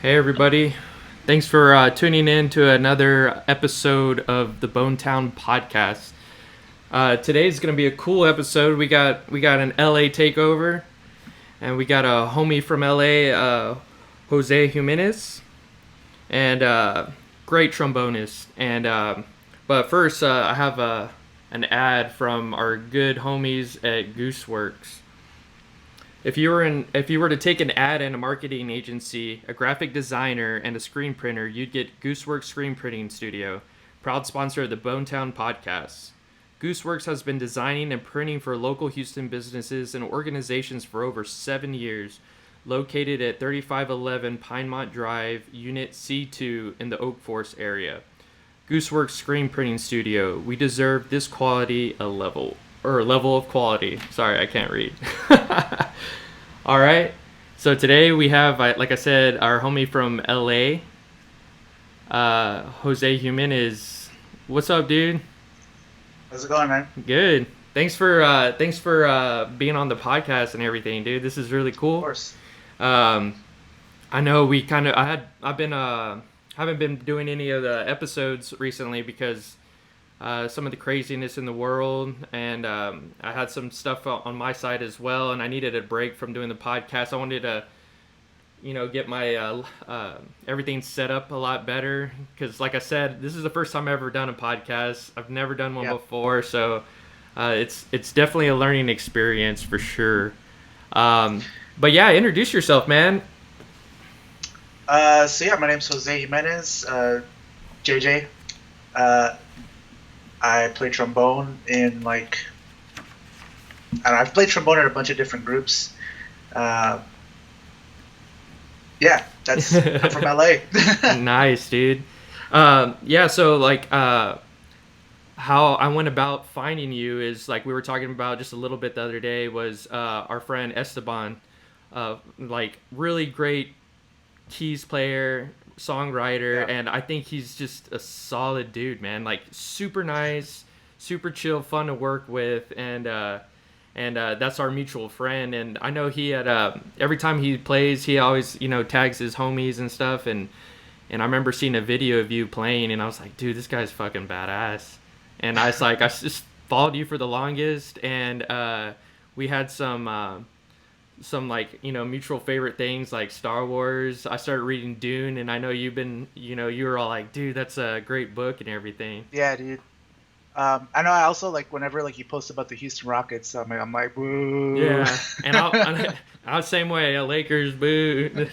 Hey everybody, thanks for tuning in to another episode of the Bonetown podcast. Today's gonna be a cool episode. We got an LA takeover, and we got a homie from LA, Jose Jimenez, and great trombonist. And but first, I have an ad from our good homies at Gooseworks. If you were to take an ad in a marketing agency, a graphic designer, and a screen printer, you'd get Gooseworks Screen Printing Studio, proud sponsor of the Bonetown podcast. Gooseworks has been designing and printing for local Houston businesses and organizations for over 7 years. Located at 3511 Pinemont Drive, Unit C2 in the Oak Forest area. Gooseworks Screen Printing Studio. We deserve this quality level of quality. Sorry, I can't read. All right. So today we have, like I said, our homie from LA, Jose Jimenez. What's up, dude? How's it going, man? Good. Thanks for being on the podcast and everything, dude. This is really cool. Of course. I know I've been haven't been doing any of the episodes recently because some of the craziness in the world, and I had some stuff on my side as well, and I needed a break from doing the podcast. I wanted to, get my everything set up a lot better because, like I said, this is the first time I've ever done a podcast. I've never done one before, so it's definitely a learning experience for sure. But yeah, introduce yourself, man. My name's Jose Jimenez, JJ. I play trombone in I've played trombone in a bunch of different groups. I'm from LA. Nice, dude. So how I went about finding you is like we were talking about just a little bit the other day was our friend Esteban, really great keys player, songwriter, and I think he's just a solid dude, man. Like super nice, super chill, fun to work with, and that's our mutual friend. And I know he had every time he plays, he always tags his homies and stuff. And I remember seeing a video of you playing, and I was like, dude, this guy's fucking badass. And I just followed you for the longest, and we had some mutual favorite things like Star Wars. I started reading Dune, and I know you were all like, dude, that's a great book and everything. Yeah, dude. I know. I also whenever you post about the Houston Rockets, I'm like, boo. Yeah, and I was the same way. Lakers, boo.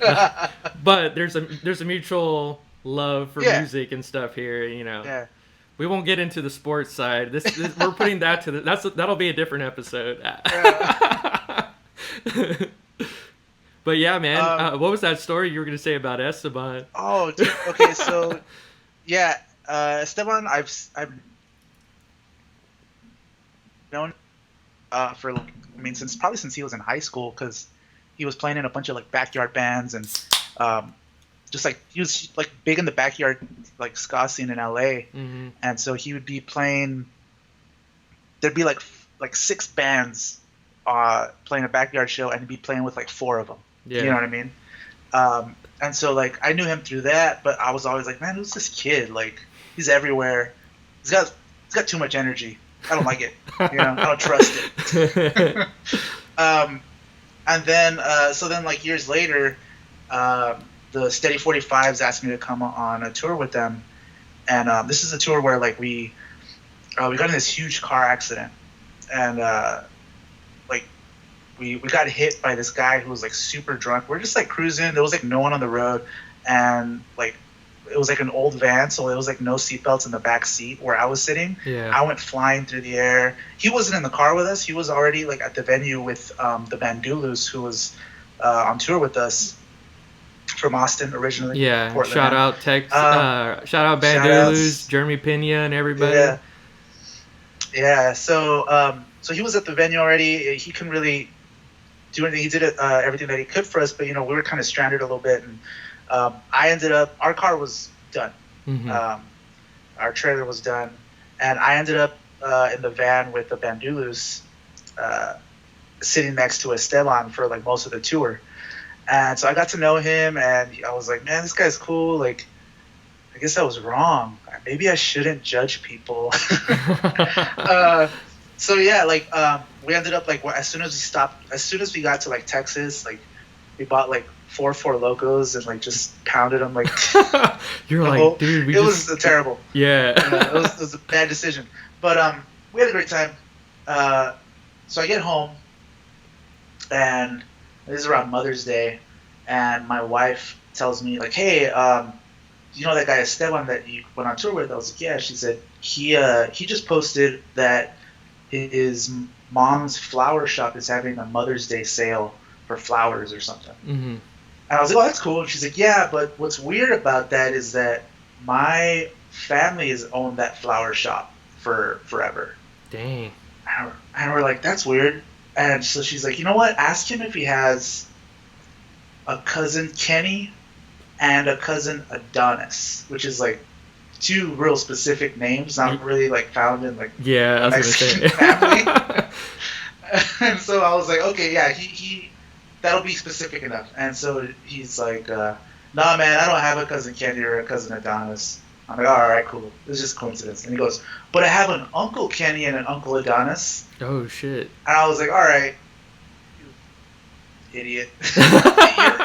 But there's a mutual love for music and stuff here. Yeah. We won't get into the sports side. This we're putting that to that'll be a different episode. But yeah, man, what was that story you were gonna say about Esteban? Oh, okay. So yeah, Esteban, I've known for since he was in high school, because he was playing in a bunch of backyard bands, and he was big in the backyard ska scene in LA. Mm-hmm. And so he would be playing. There'd be like 6 bands playing a backyard show, and he'd be playing with 4 of them. Yeah. You know what I mean? And so I knew him through that, but I was always like, man, who's this kid? He's everywhere. He's got too much energy. I don't like it. I don't trust it. And then years later, the Steady 45s asked me to come on a tour with them, and this is a tour where we got in this huge car accident, and we got hit by this guy who was super drunk. We're just cruising. There was no one on the road, and it was an old van, so it was no seatbelts in the back seat where I was sitting. Yeah. I went flying through the air. He wasn't in the car with us. He was already at the venue with the Bandulus, who was on tour with us from Austin originally. Yeah. Portland. Shout out Bandulus, Jeremy Pena, and everybody. Yeah. Yeah. So he was at the venue already. He couldn't really do anything. He did everything that he could for us, but we were kind of stranded a little bit, and I ended up. Our car was done. Mm-hmm. Our trailer was done, and I ended up in the van with the Bandulus, sitting next to Esteban for most of the tour. And so I got to know him, and I was like, man, this guy's cool. Like, I guess I was wrong. Maybe I shouldn't judge people. uh, so yeah, like we ended up like as soon as we got to like Texas, like we bought like four locos and like just pounded them like. You're like, dude, it was terrible. Yeah. It was a bad decision, but we had a great time. So I get home, and this is around Mother's Day, and my wife tells me like, hey, you know that guy Esteban that you went on tour with? I was like, yeah. She said he just posted that his mom's flower shop is having a Mother's Day sale for flowers or something. Mm-hmm. And I was like, oh, that's cool. And she's like, yeah, but what's weird about that is that my family has owned that flower shop for forever. Dang. And we're like, that's weird. And so she's like, you know what? Ask him if he has a cousin Kenny and a cousin Adonis, which is like two real specific names, not really like found in like I was Mexican gonna say. family. And so I was like, okay, yeah, he that'll be specific enough. And so he's like, nah, man, I don't have a cousin Kenny or a cousin Adonis. I'm like, all right, cool. It's just coincidence. And he goes, but I have an Uncle Kenny and an Uncle Adonis. Oh shit. And I was like, all right, you idiot.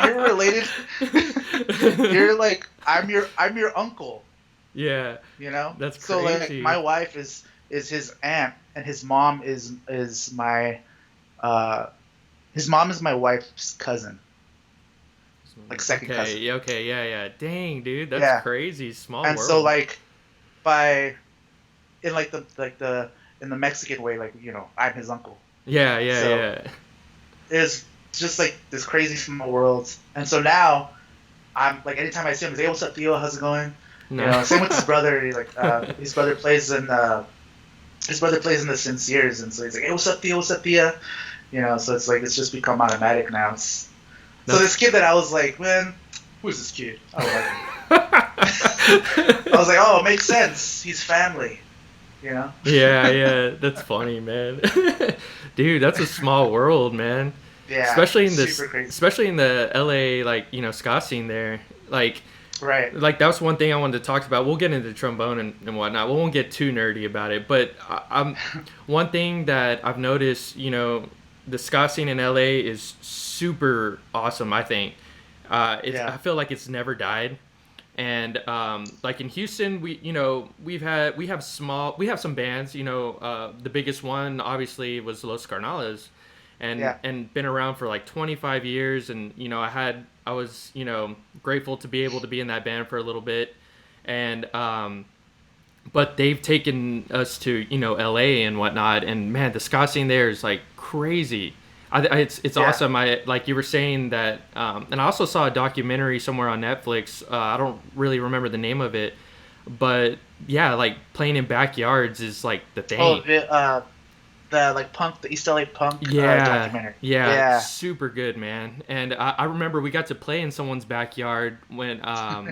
you're related. You're like, I'm your uncle. Yeah. You know? That's so crazy. like my wife is his aunt, and his mom is my wife's cousin. Like second cousin. Okay, yeah. Dang, dude, that's crazy. Small and world. so like in the Mexican way, like, you know, I'm his uncle. Yeah. It's just like this crazy small world. And so now I'm like, anytime I see him, he's like, hey, what's up, Theo? How's it going? No. You know, same with his brother. He's like, his brother plays in the Sinceres, and so he's like, hey, what's up, Theo? What's up, Thea? You know, so it's like, it's just become automatic now. So this kid that I was like, man, who's this kid? I don't like him. I was like, oh, it makes sense. He's family. You know? Yeah. That's funny, man. Dude, that's a small world, man. Yeah. Especially in the LA, like, you know, ska scene there. Like, right. Like, that was one thing I wanted to talk about. We'll get into trombone and whatnot. We won't get too nerdy about it. But one thing that I've noticed, you know, the ska scene in LA is super awesome, I think. I feel like it's never died. And like in Houston, we have some bands, you know, the biggest one obviously was Los Carnales, and been around for like 25 years, and you know, I was, you know, grateful to be able to be in that band for a little bit. And but they've taken us to, you know, LA and whatnot, and man, the ska scene there is like crazy. It's awesome. I like you were saying that, and I also saw a documentary somewhere on Netflix. I don't really remember the name of it, but yeah, like playing in backyards is like the thing. Oh, the East LA punk documentary. Yeah, super good, man. And I remember we got to play in someone's backyard when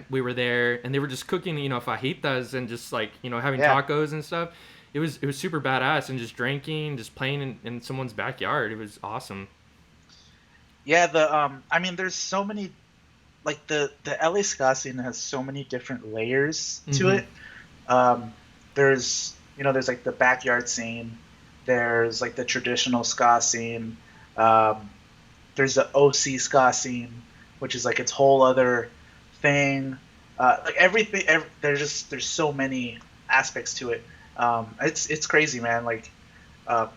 we were there, and they were just cooking, you know, fajitas and just like, you know, having tacos and stuff. It was super badass, and just drinking, just playing in someone's backyard. It was awesome. Yeah, I mean, there's so many, like the LA ska scene has so many different layers to it. There's like the backyard scene. There's like the traditional ska scene. There's the OC ska scene, which is like its whole other thing. Like everything, there's so many aspects to it. It's crazy, man. Like, and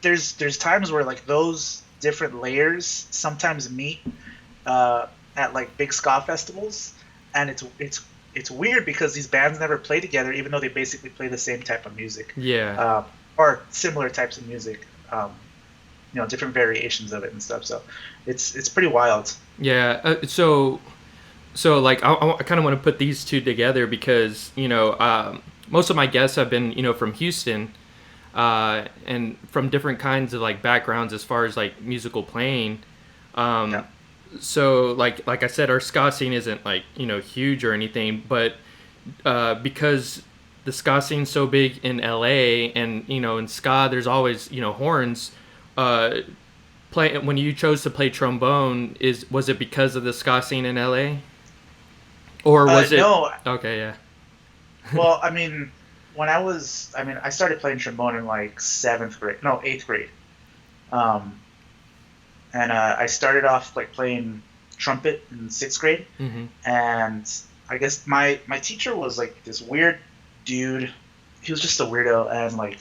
there's times where like those different layers sometimes meet at like big ska festivals, and it's weird because these bands never play together, even though they basically play the same type of music. Yeah. Or similar types of music. You know, different variations of it and stuff. So it's pretty wild. Yeah. So like I kind of want to put these two together because, you know, most of my guests have been, you know, from Houston, and from different kinds of like backgrounds as far as like musical playing. So like I said, our ska scene isn't like, you know, huge or anything, but because the ska scene's so big in LA, and you know, in ska there's always, you know, horns. play when you chose to play trombone, was it because of the ska scene in LA? Or was it No. okay, yeah. Well, I mean, I started playing trombone in like seventh grade, no, eighth grade. Um, and I started off like playing trumpet in sixth grade, Mhm. and I guess my teacher was like this weird dude. He was just a weirdo, and like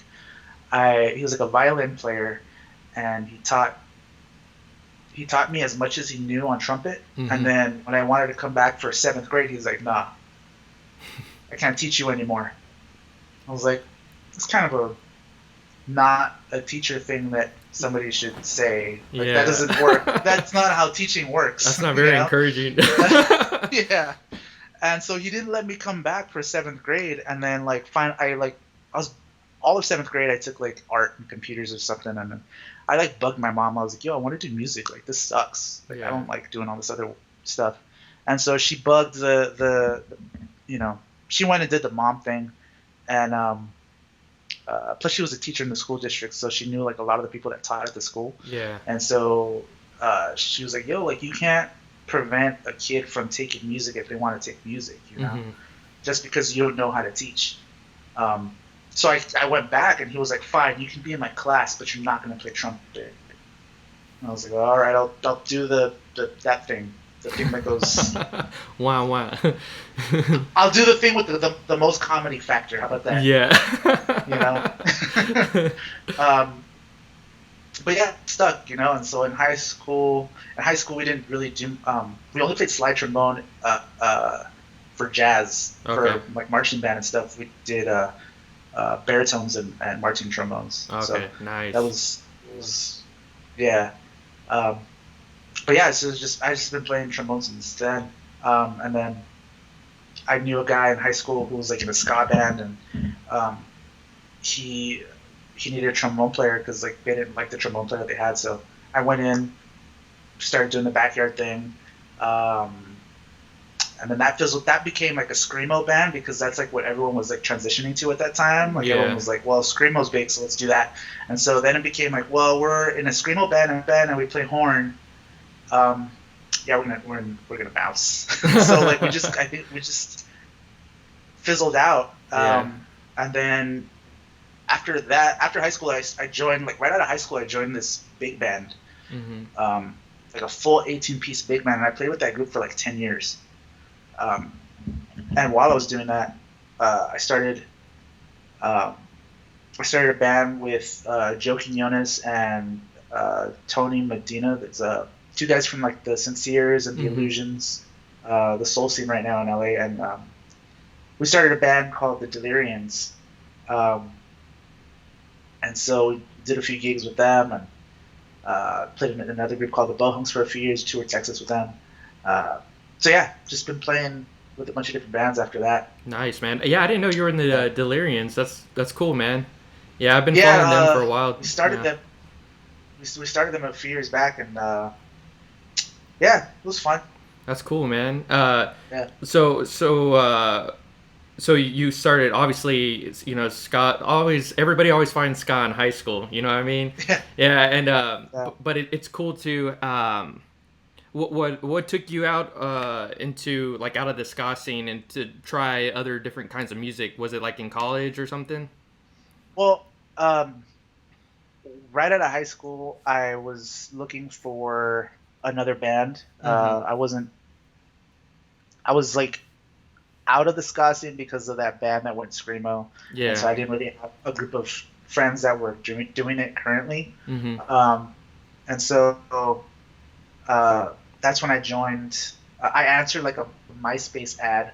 he was like a violin player, and he taught me as much as he knew on trumpet. And Mhm. then when I wanted to come back for seventh grade, he was like, "Nah, I can't teach you anymore." I was like, "It's kind of a not a teacher thing that somebody should say. Like that Yeah. doesn't work. That's not how teaching That's works." not You very know? encouraging. Yeah. And so he didn't let me come back for seventh grade, and then like I was all of seventh grade. I took like art and computers or something, and then I like bugged my mom. I was like, "Yo, I want to do music. Like this sucks. Like I Yeah. don't like doing all this other stuff." And so she bugged the you know she went and did the mom thing, and plus she was a teacher in the school district, so she knew like a lot of the people that taught at the school. Yeah. And so she was like, "Yo, like you can't prevent a kid from taking music if they want to take music, Mhm. just because you don't know how to teach." So I went back, and he was like, "Fine, you can be in my class, but you're not going to play trumpet." And I was like, "All right, I'll do that thing, the thing that goes. Wow, wow. I'll do the thing with the most comedy factor. How about that? Yeah. You know." But yeah, stuck, And so in high school, we didn't really do. We only played slide trombone for jazz, Okay. for like marching band and stuff. We did baritones and marching trombones. So Okay, nice. that was yeah. Um, but yeah, so I just been playing trombone since then. And then I knew a guy in high school who was like in a ska band, and he needed a trombone player because like they didn't like the trombone player they had. So I went in, started doing the backyard thing, and then that became like a screamo band because that's like what everyone was like transitioning to at that time. Like everyone Yeah. was like, "Well, screamo's big, so let's do that." And so then it became like, "Well, we're in a screamo band and we play horn. Yeah, we're gonna bounce." So like I think we just fizzled out. Yeah. And then after that, after high school, I joined, like right out of high school, I joined this big band, Mhm. like a full 18-piece big band, and I played with that group for like 10 years. Um, and while I was doing that, I started a band with Joe Quinones and Tony Medina. That's two guys from like the Sinceres and the Mhm. Illusions, the soul scene right now in LA, and we started a band called the Delirians. And so we did a few gigs with them, and played in another group called the Bohunks for a few years, toured Texas with them. So yeah, just been playing with a bunch of different bands after that. Nice, man. Yeah, I didn't know you were in the Yeah, Delirians. That's cool, man. Yeah, I've been yeah. following them for a while We started now. them. We started them a few years back, and yeah, it was fun. That's cool, man. Yeah, So you started, obviously, ska. Everybody always finds ska in high school. You know what I mean? yeah. Yeah, and Yeah. but it's cool to what took you out into like out of the ska scene and to try other different kinds of music? Was it like in college or something? Well, right out of high school, I was looking for another band. Mm-hmm. I was like out of the ska scene because of that band that went screamo, and Yeah. so I didn't really have a group of friends that were doing it currently. Mm-hmm. And so that's when I joined. I answered like a MySpace ad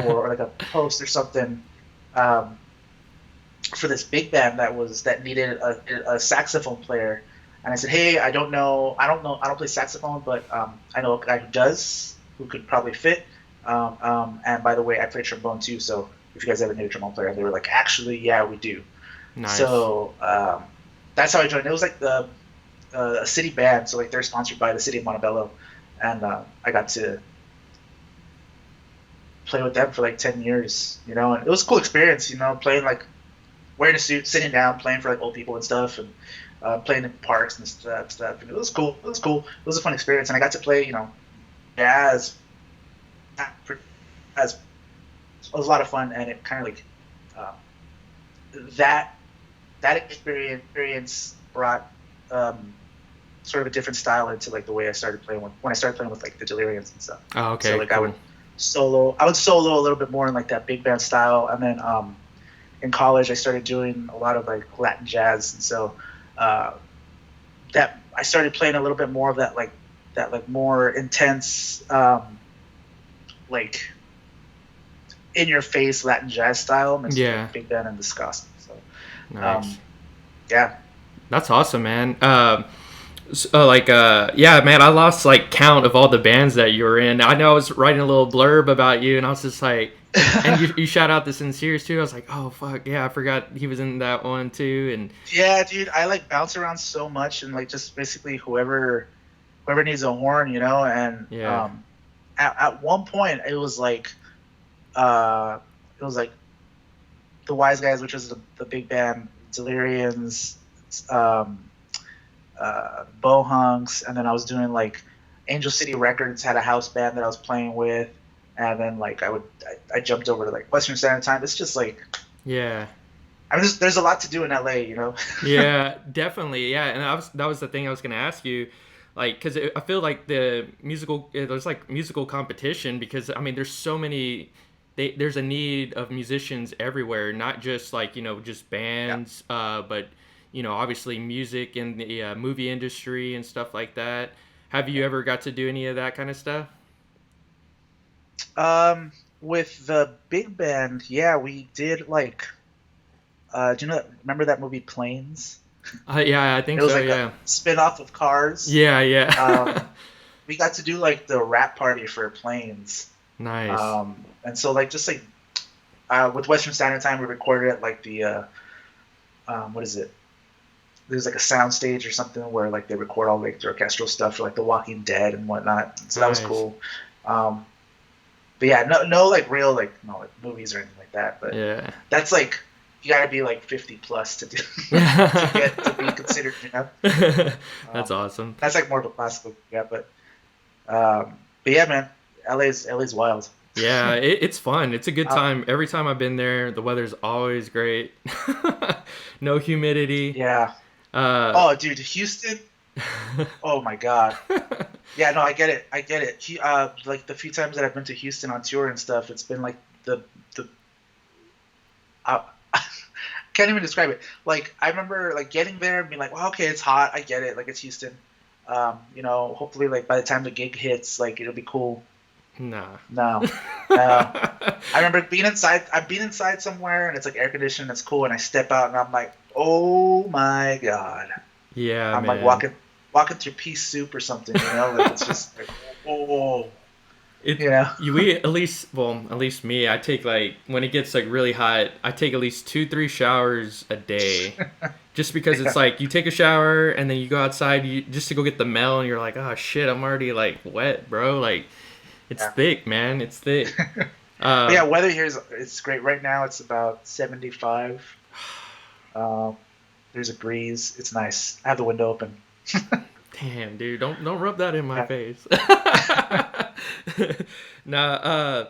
or like a post or something, um, for this big band that needed a saxophone player, and I said, "Hey, I don't play saxophone, but I know a guy who does, who could probably fit. And by the way, I play trombone too, so if you guys ever need a trombone player," and they were like, "Actually, yeah, we do." Nice. So that's how I joined. It was like a city band, so like they're sponsored by the city of Montebello, and I got to play with them for like 10 years, and it was a cool experience, playing like wearing a suit, sitting down, playing for like old people and stuff, and playing in parks and stuff. And it was cool. It was cool. It was a fun experience, and I got to play, jazz. As it was a lot of fun, and it kind of like that that experience brought sort of a different style into like the way I started playing when I started playing with like the Deliriums and stuff. Oh, okay. So like cool. I would solo a little bit more in like that big band style, and then in college I started doing a lot of like Latin jazz, and so that I started playing a little bit more of that like more intense like in your face Latin jazz style mixed with like big band and the ska. So Nice. yeah. That's awesome, man. Yeah, man, I lost like count of all the bands that you were in. I know I was writing a little blurb about you, and I was just like, and you shout out the Sinceres too. I was like, oh fuck, yeah, I forgot he was in that one too. And yeah, dude, I like bounce around so much, and like just basically whoever needs a horn, and yeah, at one point it was like the Wise Guys, which was the big band, Deliriums, Bohunks, and then I was doing like Angel City Records had a house band that I was playing with, and then like I jumped over to like Western Standard Time. It's just like yeah. I mean, there's a lot to do in LA, Yeah, definitely. Yeah, and that was the thing I was gonna ask you, like, because I feel like there's like musical competition because I mean there's so many. There's a need of musicians everywhere, not just like just bands, but obviously music in the movie industry and stuff like that. Have you ever got to do any of that kind of stuff? With the big band, yeah, we did like. Do you remember that movie Planes? Yeah, I think it was so. like Yeah, a spin-off of Cars. yeah, yeah. We got to do like the rap party for Planes. Nice. And so like just like with Western Standard Time, we recorded at like the what is it? There's like a sound stage or something where like they record all like the orchestral stuff for like The Walking Dead and whatnot. So that was cool. But yeah, no like real like movies or anything like that. But Yeah. that's like you got to be like 50 plus to do to be considered. That's awesome. That's like more of a classical. Yeah, but yeah, man, LA's wild. Yeah, it's fun. It's a good time. Every time I've been there, the weather's always great. No humidity. Yeah. Oh, dude, Houston. Oh my God. Yeah, no, I get it. Like the few times that I've been to Houston on tour and stuff, it's been like the can't even describe it. Like I remember like getting there and being like, well, okay, it's hot. I get it. Like it's Houston. Hopefully like by the time the gig hits, like it'll be cool. Nah. No. I remember being inside. I've been inside somewhere and it's like air conditioned. It's cool. And I step out and I'm like, oh my God. Yeah, I'm man. like walking through pea soup or something. Like it's just like, oh. We at least me, I take like when it gets like really hot, I take at least 2-3 showers a day, just because it's like you take a shower and then you go outside just to go get the mail and you're like, oh shit, I'm already like wet, bro. Like it's thick, man. It's thick. But yeah, weather here it's great right now. It's about 75. There's a breeze. It's nice. I have the window open. Damn, dude, don't rub that in my face. Nah,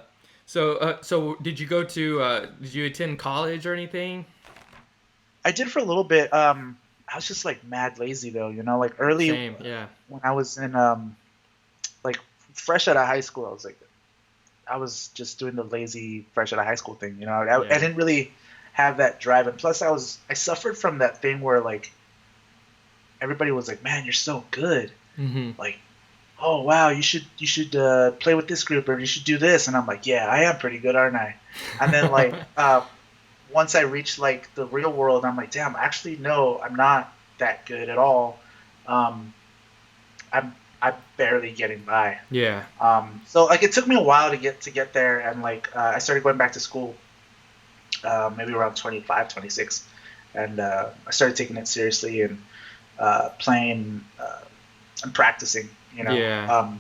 so did you attend college or anything? I did for a little bit. I was just like mad lazy though, like early. Same, yeah. When I was in like fresh out of high school, I was just doing the lazy fresh out of high school thing, I didn't really have that drive, and plus I suffered from that thing where like everybody was like, man, you're so good. Mm-hmm. Like, oh wow, you should play with this group or you should do this, and I'm like, yeah, I am pretty good, aren't I? And then like once I reached like the real world, I'm like, damn, actually no, I'm not that good at all. I'm barely getting by. Yeah. So like it took me a while to get there, and like I started going back to school maybe around 25, 26, and I started taking it seriously and playing and practicing. Yeah.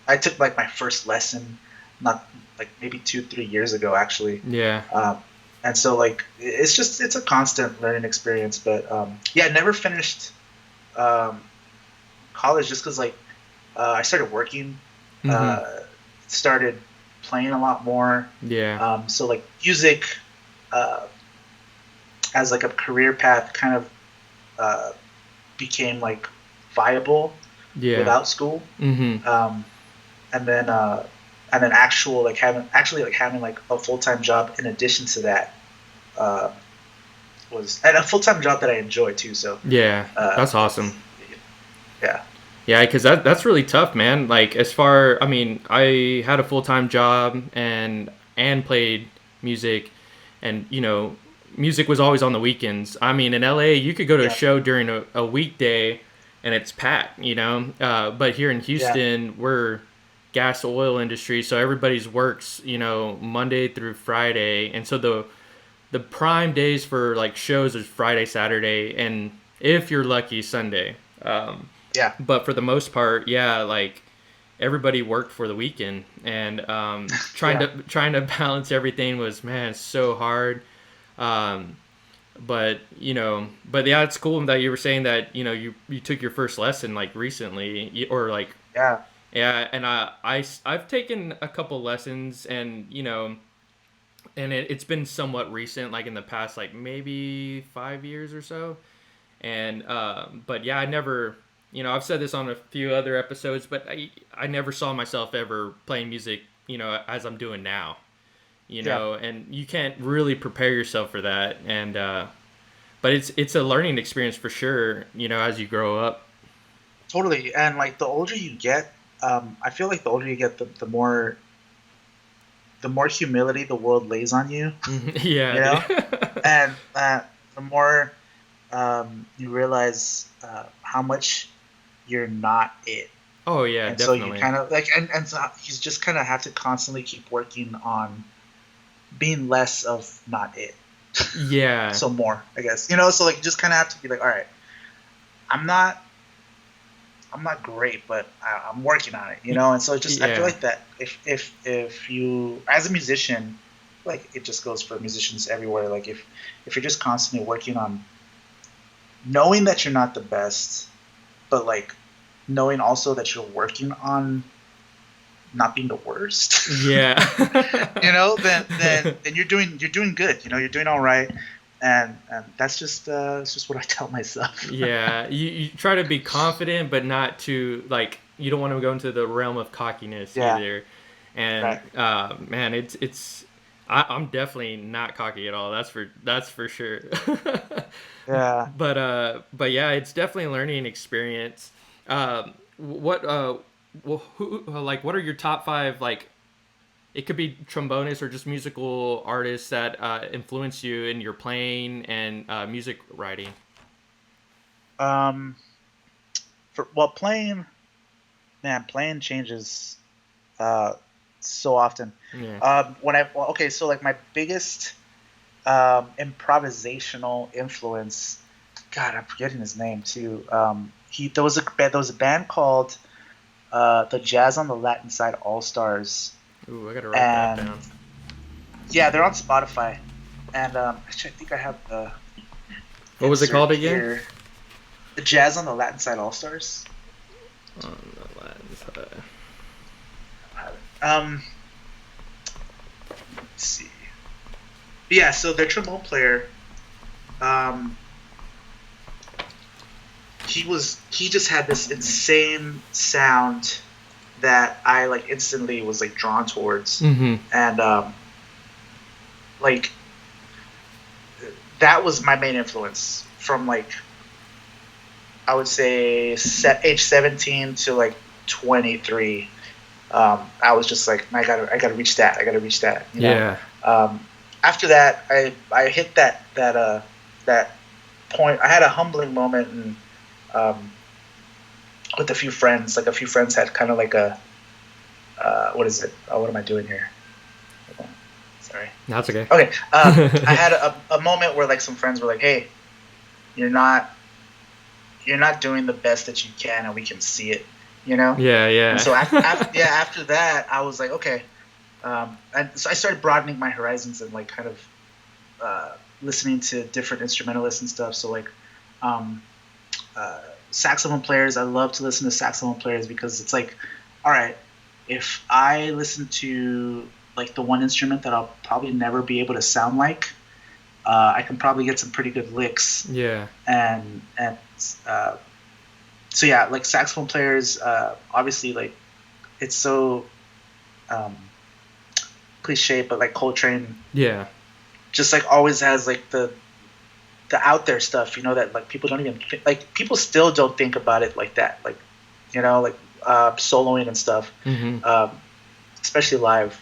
I took like my first lesson, not like maybe 2-3 years ago actually. Yeah. And so like it's a constant learning experience. But yeah, I never finished um, college just because like I started working, Mm-hmm. uh, started playing a lot more. Yeah. So like music uh, as like a career path kind of uh, became like viable Yeah. without school. Mm-hmm. Um, and then and then actual like having like a full time job in addition to that uh, was and a full time job that I enjoy too. So Yeah. That's awesome. it's yeah, Yeah, because that's really tough, man. Like as far, I mean, I had a full time job and played music, and music was always on the weekends. I mean, in LA, you could go to a yeah, show during a weekday, and it's packed, But here in yeah, Houston, we're gas oil industry, so everybody's works, Monday through Friday, and so the prime days for like shows is Friday, Saturday, and if you're lucky, Sunday. yeah. But for the most part, yeah, like everybody worked for the weekend, and trying Yeah, to trying to balance everything was, man, so hard. Um, but yeah, it's cool that you were saying that you took your first lesson like recently, or like, yeah, yeah, and I've taken a couple lessons, and it's been somewhat recent, like in the past like maybe 5 years or so. And but yeah, I never, I've said this on a few other episodes, but I never saw myself ever playing music, as I'm doing now, yeah. and you can't really prepare yourself for that. And but it's a learning experience for sure, as you grow up. Totally. And like the older you get, I feel like the older you get, the more humility the world lays on you, Yeah, you dude. know, and the more you realize how much you're not it. Oh yeah, And so you definitely. kind of like, and so you just kind of have to constantly keep working on being less of not it. Yeah, So more, I guess, you know. So like, you just kind of have to be like, all right, I'm not, I'm not great, but I'm working on it, you know. And so it just, I feel yeah, like that if you, as a musician, like it just goes for musicians everywhere. Like if you're just constantly working on knowing that you're not the best, but like knowing also that you're working on not being the worst, yeah. you know, then you're doing good. You know, you're doing all right, and that's just it's just what I tell myself. Yeah, you try to be confident, but not too, like, you don't want to go into the realm of cockiness Yeah, either. And right. man, I'm definitely not cocky at all. That's for sure. Yeah. But yeah, it's definitely a learning experience. What like, what are your top five, like, it could be trombonists or just musical artists that influence you in your playing and music writing? Um. For well, playing, man, playing changes uh so often. Yeah. Okay, so like my biggest improvisational influence. God, I'm forgetting his name too. He there was a band called the Jazz on the Latin Side All Stars, Ooh, I gotta write that and down. yeah, they're on Spotify. And actually, I think I have the What was it insert called again? here. The Jazz on the Latin Side All Stars. On the Latin side. Um, let's see. Yeah, so their trombone player, um, he just had this insane sound that I like instantly was like drawn towards, Mm-hmm. and like that was my main influence from like I would say age 17 to like 23. I was just like I gotta reach that, I gotta reach that, you know. Yeah. Um, After that, I hit that point. I had a humbling moment, and um, with a few friends. Like a few friends had kind of like a what is it? What am I doing here? Hold on. Sorry. That's okay. Okay. I had a moment where like some friends were like, "Hey, you're not you're not doing the best that you can, and we can see it," you know. Yeah, And yeah. so after that, I was like, okay. And so I started broadening my horizons and like kind of listening to different instrumentalists and stuff. So like, um, uh, saxophone players. I love to listen to saxophone players because it's like, all right, if I listen to like the one instrument that I'll probably never be able to sound like, I can probably get some pretty good licks. Yeah. And so yeah, like saxophone players, obviously like it's so um, cliche, but like Coltrane, Yeah. just like always has like the out there stuff, you know, that like people don't even like people still don't think about it like that, like you know, like soloing and stuff, Mm-hmm. especially live.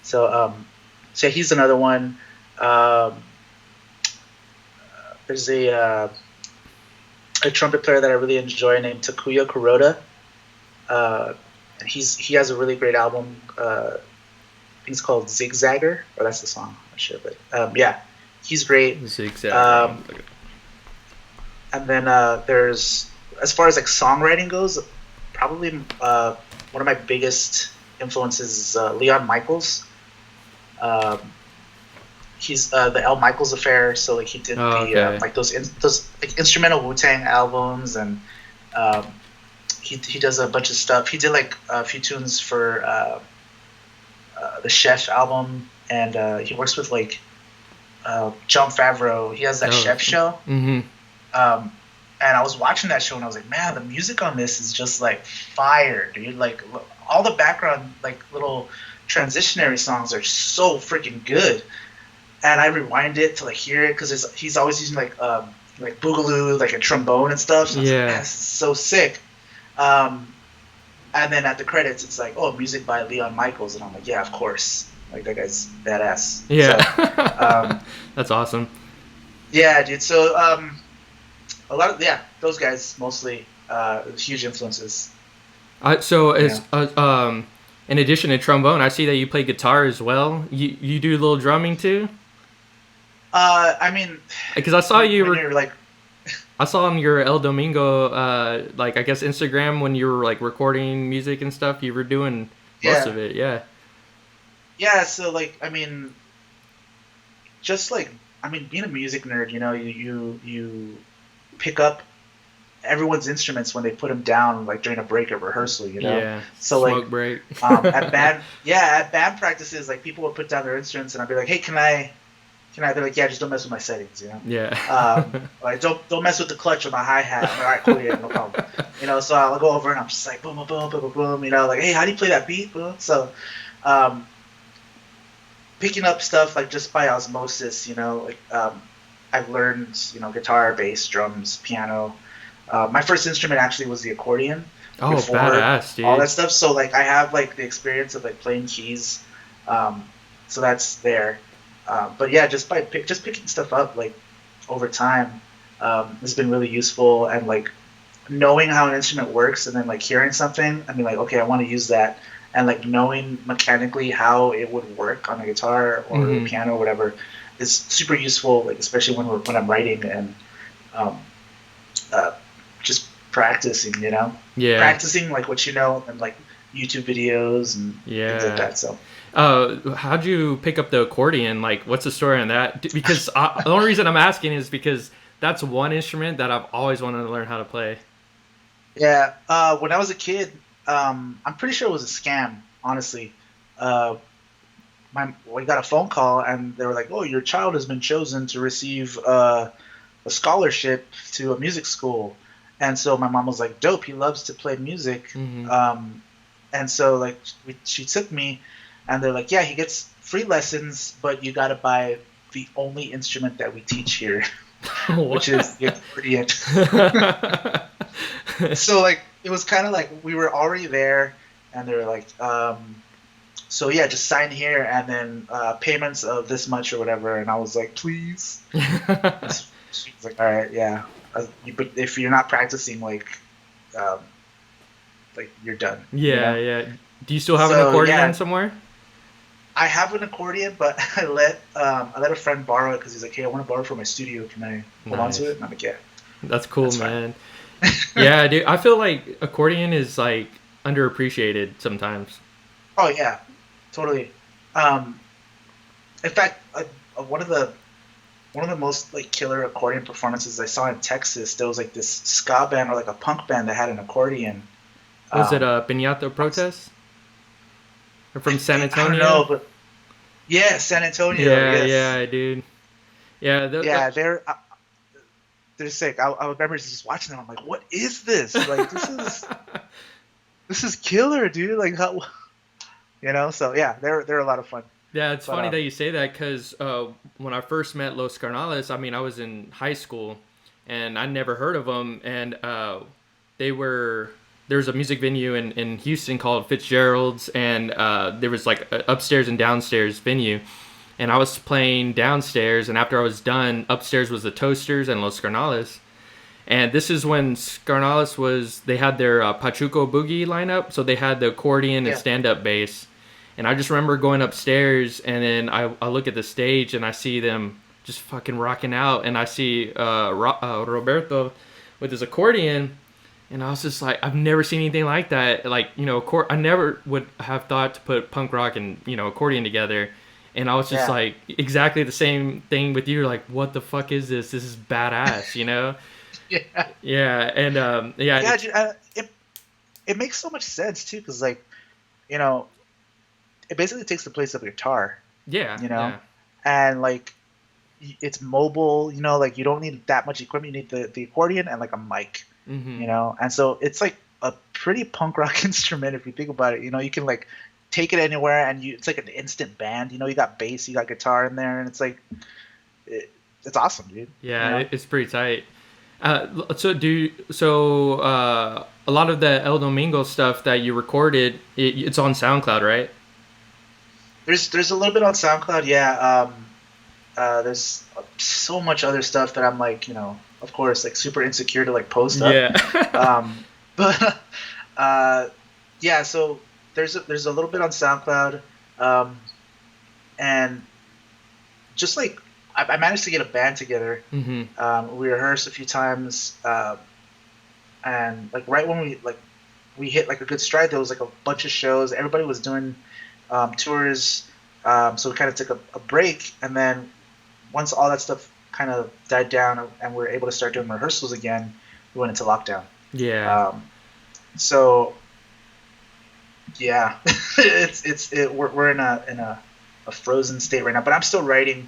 So so he's another one. Um, there's a trumpet player that I really enjoy named Takuya Kuroda. And he has a really great album. I think it's called Zigzagger, or that's the song. I'm not sure, but yeah, he's great. Zigzag. And then there's, as far as like songwriting goes, probably one of my biggest influences is Leon Michaels. He's the L. Michaels Affair, so like he did like those like instrumental Wu-Tang albums, and he does a bunch of stuff. He did like a few tunes for the Chef album, and he works with like Jon Favreau. He has that Chef show. Mm-hmm. And I was watching that show and I was like, man, the music on this is just like fire, dude. Like all the background, like little transitionary songs are so freaking good. And I rewind it to like hear it because he's always using like boogaloo, like a trombone and stuff. So I was like, man, this is so sick. And then at the credits, it's like, oh, music by Leon Michaels, and I'm like, yeah, of course. Like that guy's badass. Yeah. So, that's awesome. Yeah, dude. So a lot of those guys mostly huge influences. In addition to trombone, I see that you play guitar as well. You do a little drumming too. I mean, because I saw I saw on your El Domingo, like I guess Instagram, when you were like recording music and stuff, you were doing most of it. Yeah. Yeah. So like, I mean, just like, I mean, being a music nerd, you know, you pick up everyone's instruments when they put them down, like during a break at rehearsal, you know. Yeah. So smoke like, break. at band practices, like people would put down their instruments, and I'd be like, hey, can I? They're like, yeah, just don't mess with my settings, you know. Yeah. Like don't mess with the clutch or my hi hat. I'm like, all right, cool, yeah, no problem. You know, so I'll go over and I'm just like boom, boom, boom, boom, boom, boom. You know, like, hey, how do you play that beat? Boom. So, picking up stuff like just by osmosis, you know, like I've learned, you know, guitar, bass, drums, piano. My first instrument actually was the accordion. Oh, badass, dude. All that stuff. So like I have like the experience of like playing keys. So that's there. But yeah, just picking stuff up like over time has been really useful, and like knowing how an instrument works and then like hearing something and being like, okay, I want to use that, and like knowing mechanically how it would work on a guitar or a piano or whatever is super useful, like especially when I'm writing and just practicing, you know. Yeah. Practicing like what you know, and like YouTube videos and things like that. So. How'd you pick up the accordion? Like, what's the story on that? Because the only reason I'm asking is because that's one instrument that I've always wanted to learn how to play. Yeah. When I was a kid, I'm pretty sure it was a scam, honestly. We got a phone call and they were like, oh, your child has been chosen to receive a scholarship to a music school. And so my mom was like, dope, he loves to play music. Mm-hmm. And so like she took me, and they're like, yeah, he gets free lessons, but you got to buy the only instrument that we teach here, which is the accordion. So like it was kind of like we were already there, and they were like, so yeah, just sign here, and then payments of this much or whatever. And I was like, please. She was like, all right, yeah. But if you're not practicing, like you're done. Yeah, you know? yeah. Do you still have an accordion somewhere? I have an accordion, but I let a friend borrow it because he's like, hey, I want to borrow it for my studio. Can I hold on to it? And I'm like, yeah. That's cool, man. Yeah, dude. I feel like accordion is like underappreciated sometimes. Oh yeah, totally. In fact, one of the one of the most like killer accordion performances I saw in Texas. There was like this ska band or like a punk band that had an accordion. Was it Um, a Piñata Protest? Or from San I don't Antonio? know, but yeah, San Antonio. Yeah, Yes, yeah, dude. Yeah, yeah, they're sick. I remember just watching them. I'm like, what is this? Like, this is killer, dude. Like, how, So yeah, they're a lot of fun. yeah, it's But funny that you say that because when I first met Los Carnales, I mean, I was in high school and I never heard of them. And they were, there's a music venue in Houston called Fitzgerald's, and there was like a upstairs and downstairs venue. And I was playing downstairs, and after I was done, upstairs was the Toasters and Los Carnales. And this is when Scarnalis was, they had their Pachuco Boogie lineup, so they had the accordion and yeah, stand-up bass. And I just remember going upstairs, and then I look at the stage, and I see them just fucking rocking out, and I see Roberto with his accordion, and I was just like, I've never seen anything like that. Like, I never would have thought to put punk rock and, accordion together. And I was just yeah, like, exactly the same thing with you. Like, what the fuck is this? This is badass, you know? yeah, Yeah, and yeah, yeah. Dude, it makes so much sense too, because like you know, it basically takes the place of a guitar, yeah, you know, yeah. and like it's mobile. Like you don't need that much equipment. You need the accordion and like a mic, Mm-hmm. and so it's like a pretty punk rock instrument if you think about it. You can like take it anywhere, and it's like an instant band. You got bass, you got guitar in there, and it's like it's awesome, dude. Yeah, it's pretty tight. A lot of the El Domingo stuff that you recorded, it's on SoundCloud, right? There's a little bit on SoundCloud, yeah. There's so much other stuff that I'm like, of course, like super insecure to like post up. Yeah. But yeah, so there's a little bit on SoundCloud, and just like I managed to get a band together. Mm-hmm. We rehearsed a few times, and like right when we hit like a good stride, there was like a bunch of shows. Everybody was doing tours, so we kind of took a break, and then once all that stuff kind of died down and we were able to start doing rehearsals again, we went into lockdown. Yeah. So yeah, we're in a frozen state right now, but I'm still writing,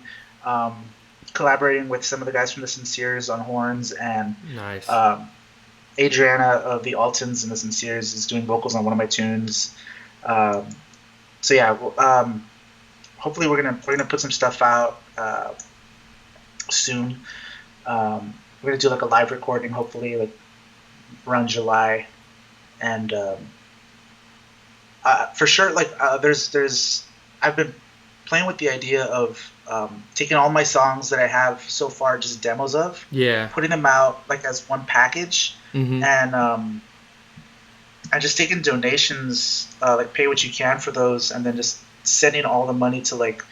collaborating with some of the guys from the Sinceres on horns, and Nice. Adriana of the Altons and the Sinceres is doing vocals on one of my tunes. So yeah, hopefully we're gonna put some stuff out soon. We're gonna do like a live recording, hopefully like around July, and for sure, like there's I've been playing with the idea of taking all my songs that I have so far, just demos of, Yeah. putting them out like as one package, Mm-hmm. and just taking donations, like pay what you can for those, and then just sending all the money to like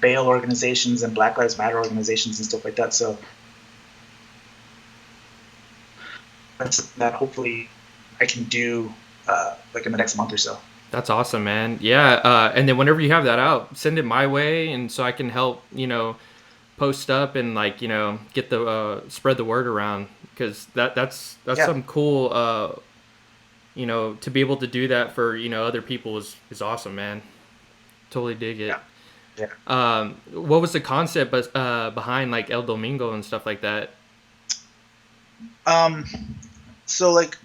bail organizations and Black Lives Matter organizations and stuff like that. So that's that. Hopefully, I can do like in the next month or so. That's awesome, man. Yeah. And then whenever you have that out, send it my way, and so I can help, post up and like, get the spread the word around, because that's Yeah. some cool, to be able to do that for, other people is awesome, man. Totally dig it. Yeah. Yeah. What was the concept behind like El Domingo and stuff like that? So like,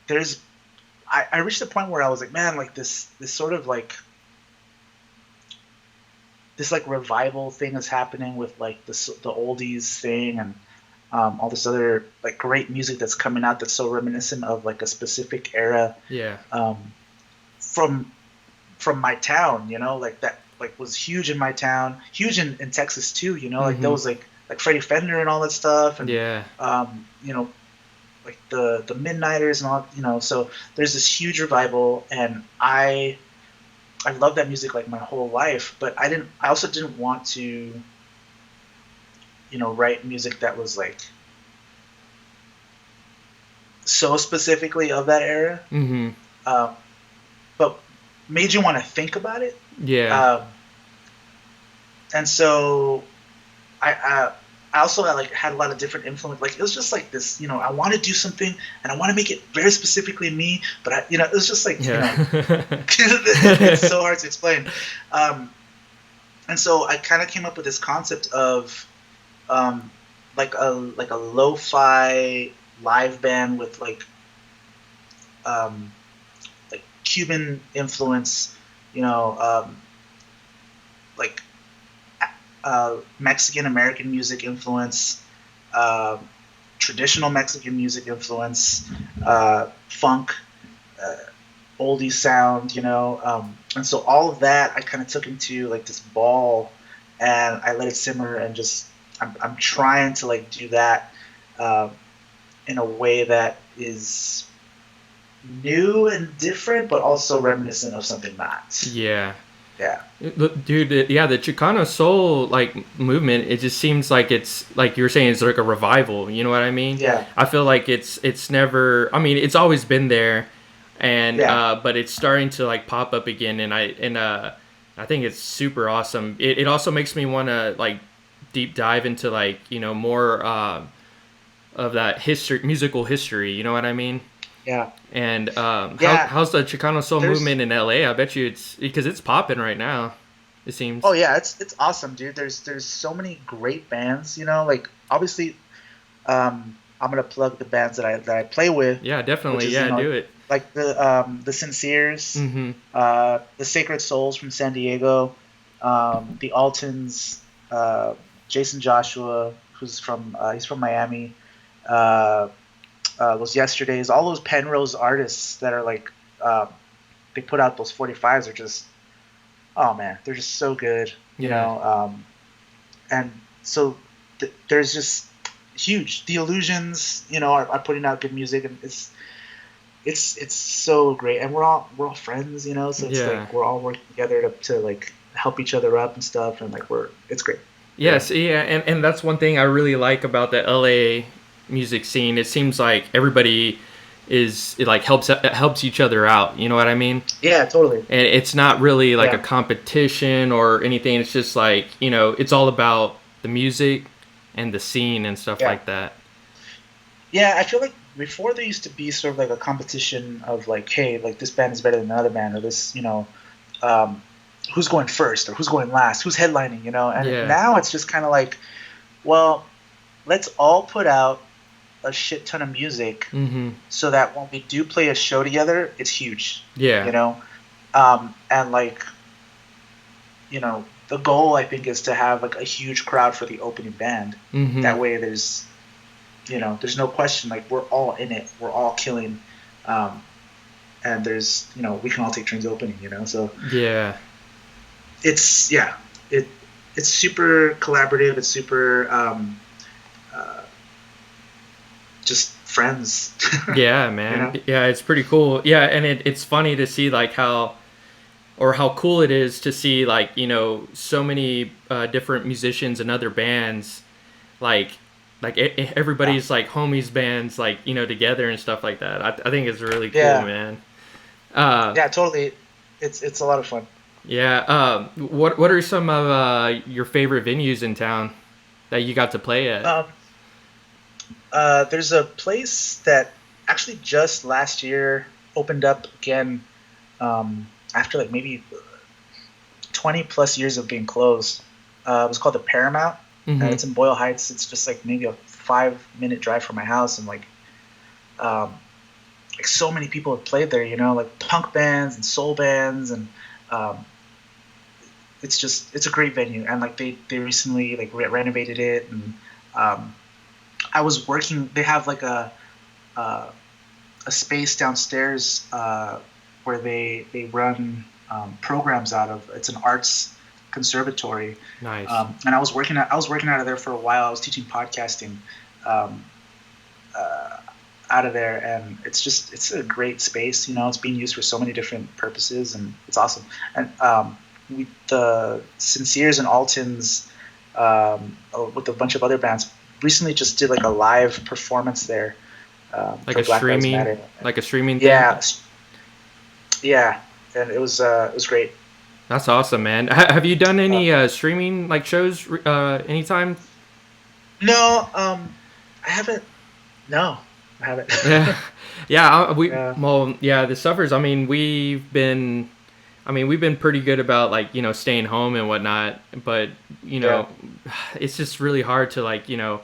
there's, I reached a point where I was like, man, like this sort of like, this like revival thing is happening with like the oldies thing, and all this other like great music that's coming out that's so reminiscent of like a specific era. Yeah. From my town, like that like was huge in my town, huge in Texas too, like there was like Freddie Fender and all that stuff, and Yeah. Like the Midnighters and all, so there's this huge revival, and I love that music like my whole life, but I also didn't want to write music that was like so specifically of that era, Mm-hmm. but made you want to think about it. Yeah. and so I also had a lot of different influence. Like it was just like this, I want to do something and I want to make it very specifically me, but it was just like, Yeah. it's so hard to explain. And so I kind of came up with this concept of like a lo-fi live band with like Cuban influence, like Mexican American music influence, traditional Mexican music influence, funk, oldie sound, and so all of that I kind of took into like this ball, and I let it simmer, and just I'm trying to like do that in a way that is new and different, but also reminiscent of something not. Yeah. Yeah. Dude, yeah, the Chicano soul like movement, it just seems like it's like you were saying, it's like a revival. You know what I mean? Yeah. I feel like it's never. I mean, it's always been there, and Yeah. but it's starting to like pop up again, and I think it's super awesome. It also makes me want to like deep dive into like more of that musical history. You know what I mean? Yeah. And Yeah. how's the Chicano soul There's movement in LA? I bet you it's because it's popping right now. It seems. Oh yeah, it's awesome, dude. There's so many great bands, like obviously I'm gonna plug the bands that I play with, Yeah, which definitely. is Yeah, do it. like the Sinceres, Mm-hmm. the Sacred Souls from San Diego, the Altons, Jason Joshua, he's from Miami, uh, Los Yesterdays, all those Penrose artists that are like they put out those 45s are just, oh man, they're just so good, Yeah. and so there's just huge. The Illusions, are putting out good music, and it's so great, and we're all friends, so it's Yeah. like we're all working together to like help each other up and stuff, and like it's great. Yeah. Yes. Yeah. And that's one thing I really like about the LA music scene. It seems like everybody it like helps each other out. You know what I mean? Yeah, totally. And it's not really like a Yeah. competition or anything. It's just like it's all about the music and the scene and stuff Yeah. like that. Yeah, I feel like before there used to be sort of like a competition of like, hey, like this band is better than another band, or this, um, who's going first or who's going last, who's headlining, and Yeah. now it's just kind of like, well, let's all put out a shit ton of music Mm-hmm. so that when we do play a show together, it's huge, Yeah. and like, the goal I think is to have like a huge crowd for the opening band. Mm-hmm. That way there's no question, like we're all in it, we're all killing, and there's we can all take turns opening, so Yeah. it's it's super collaborative, it's super uh, just friends. Yeah, man. Yeah, it's pretty cool. Yeah, and it's funny to see like how cool it is to see like so many different musicians and other bands like everybody's like homies bands like together and stuff like that. I think it's really cool, Yeah. man. Yeah, totally. It's a lot of fun. Yeah. What are some of your favorite venues in town that you got to play at? There's a place that actually just last year opened up again, after like maybe 20 plus years of being closed. It was called the Paramount. Mm-hmm. It's in Boyle Heights. It's just like maybe a 5-minute drive from my house, and like so many people have played there. Like punk bands and soul bands, and um, it's a great venue. And like they recently like renovated it, and I was working. They have like a space downstairs where they run programs out of. It's an arts conservatory. Nice. And I was working out of there for a while. I was teaching podcasting out of there, and it's a great space. It's being used for so many different purposes, and it's awesome. And the Sinceres and Altons, with a bunch of other bands, recently just did like a live performance there. Like for a Black Lives streaming, Matter. like a streaming thing. Yeah, and it was great. That's awesome, man. Have you done any streaming like shows anytime? No, I haven't. No, I haven't. Yeah, yeah. Yeah, Yeah. The suffers. I mean, we've been pretty good about like staying home and whatnot, but you yeah, know, it's just really hard to like you know,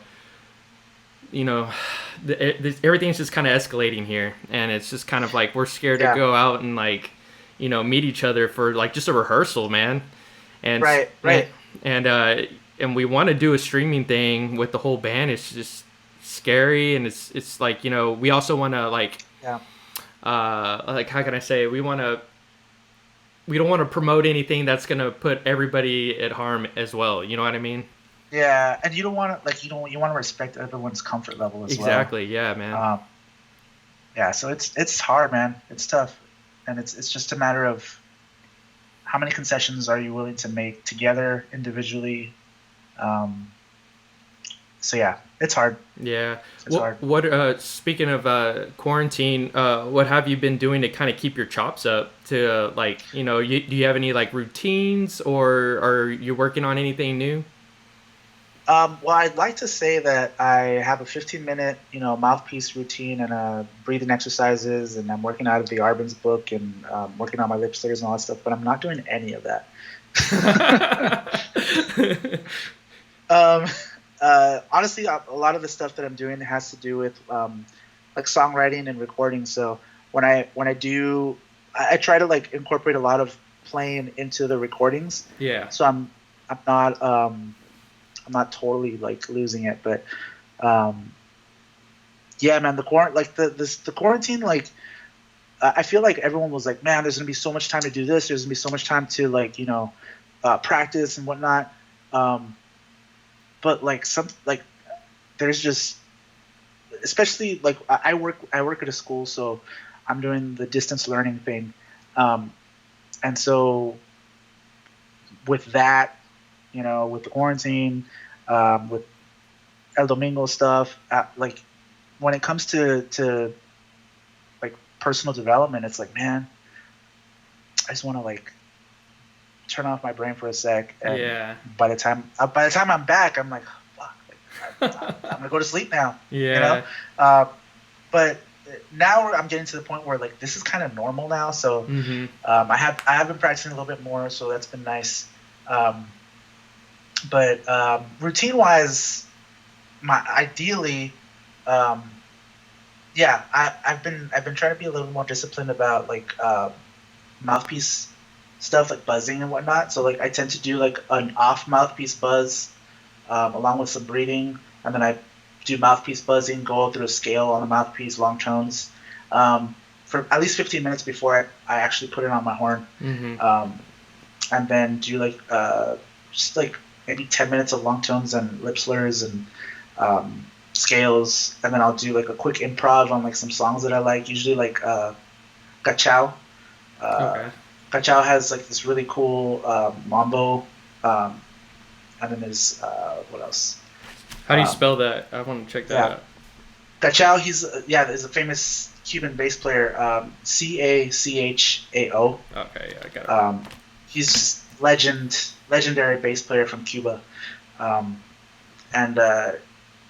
everything's just kind of escalating here, and it's just kind of like we're scared to yeah. go out and like meet each other for like just a rehearsal, man, and Right, and right. and, uh, and we want to do a streaming thing with the whole band. It's just scary, and it's like we also want to Yeah, like how can I say we don't want to promote anything that's gonna put everybody at harm as well. You know what I mean? yeah. And you don't want to like you want to respect everyone's comfort level as well. Exactly. Yeah, man. Um, yeah. So it's hard, man. It's tough, and it's just a matter of how many concessions are you willing to make together individually. Um, so yeah, it's hard. Yeah. It's hard. What speaking of quarantine, what have you been doing to kind of keep your chops up to like, do you have any like routines or are you working on anything new? Well, I'd like to say that I have a 15-minute, mouthpiece routine and breathing exercises, and I'm working out of the Arbenz book and working on my lip slurs and all that stuff. But I'm not doing any of that. um, Honestly, a lot of the stuff that I'm doing has to do with like songwriting and recording. So when I do, I try to like incorporate a lot of playing into the recordings. Yeah. So I'm not I'm not totally like losing it, but yeah, man, the quarantine, like I feel like everyone was like, man, there's gonna be so much time to do this. There's gonna be so much time to like practice and whatnot. But like there's just especially like I work at a school, so I'm doing the distance learning thing, and so with that, with the quarantine, with El Domingo stuff, like when it comes to like personal development, it's like, man, I just want to like turn off my brain for a sec, and Yeah. by the time I'm back, I'm like, fuck, I'm gonna go to sleep now, Yeah. But now I'm getting to the point where like this is kind of normal now, so Mhm. I have been practicing a little bit more, so that's been nice. But routine wise, ideally, um, yeah, I've been trying to be a little more disciplined about like mouthpiece stuff like buzzing and whatnot. So like I tend to do like an off mouthpiece buzz along with some breathing, and then I do mouthpiece buzzing, go through a scale on the mouthpiece, long tones, for at least 15 minutes before I actually put it on my horn, Mhm. and then do like just like maybe 10 minutes of long tones and lip slurs and scales, and then I'll do like a quick improv on like some songs that I like, usually like Gachao. Uh, Okay. Gachao has like this really cool mambo, and then there's what else? How do you Um, spell that? I want to check that yeah, out. Gachao. He's a famous Cuban bass player. Cachao. Okay, yeah, I got it. Um, he's legendary bass player from Cuba, um, and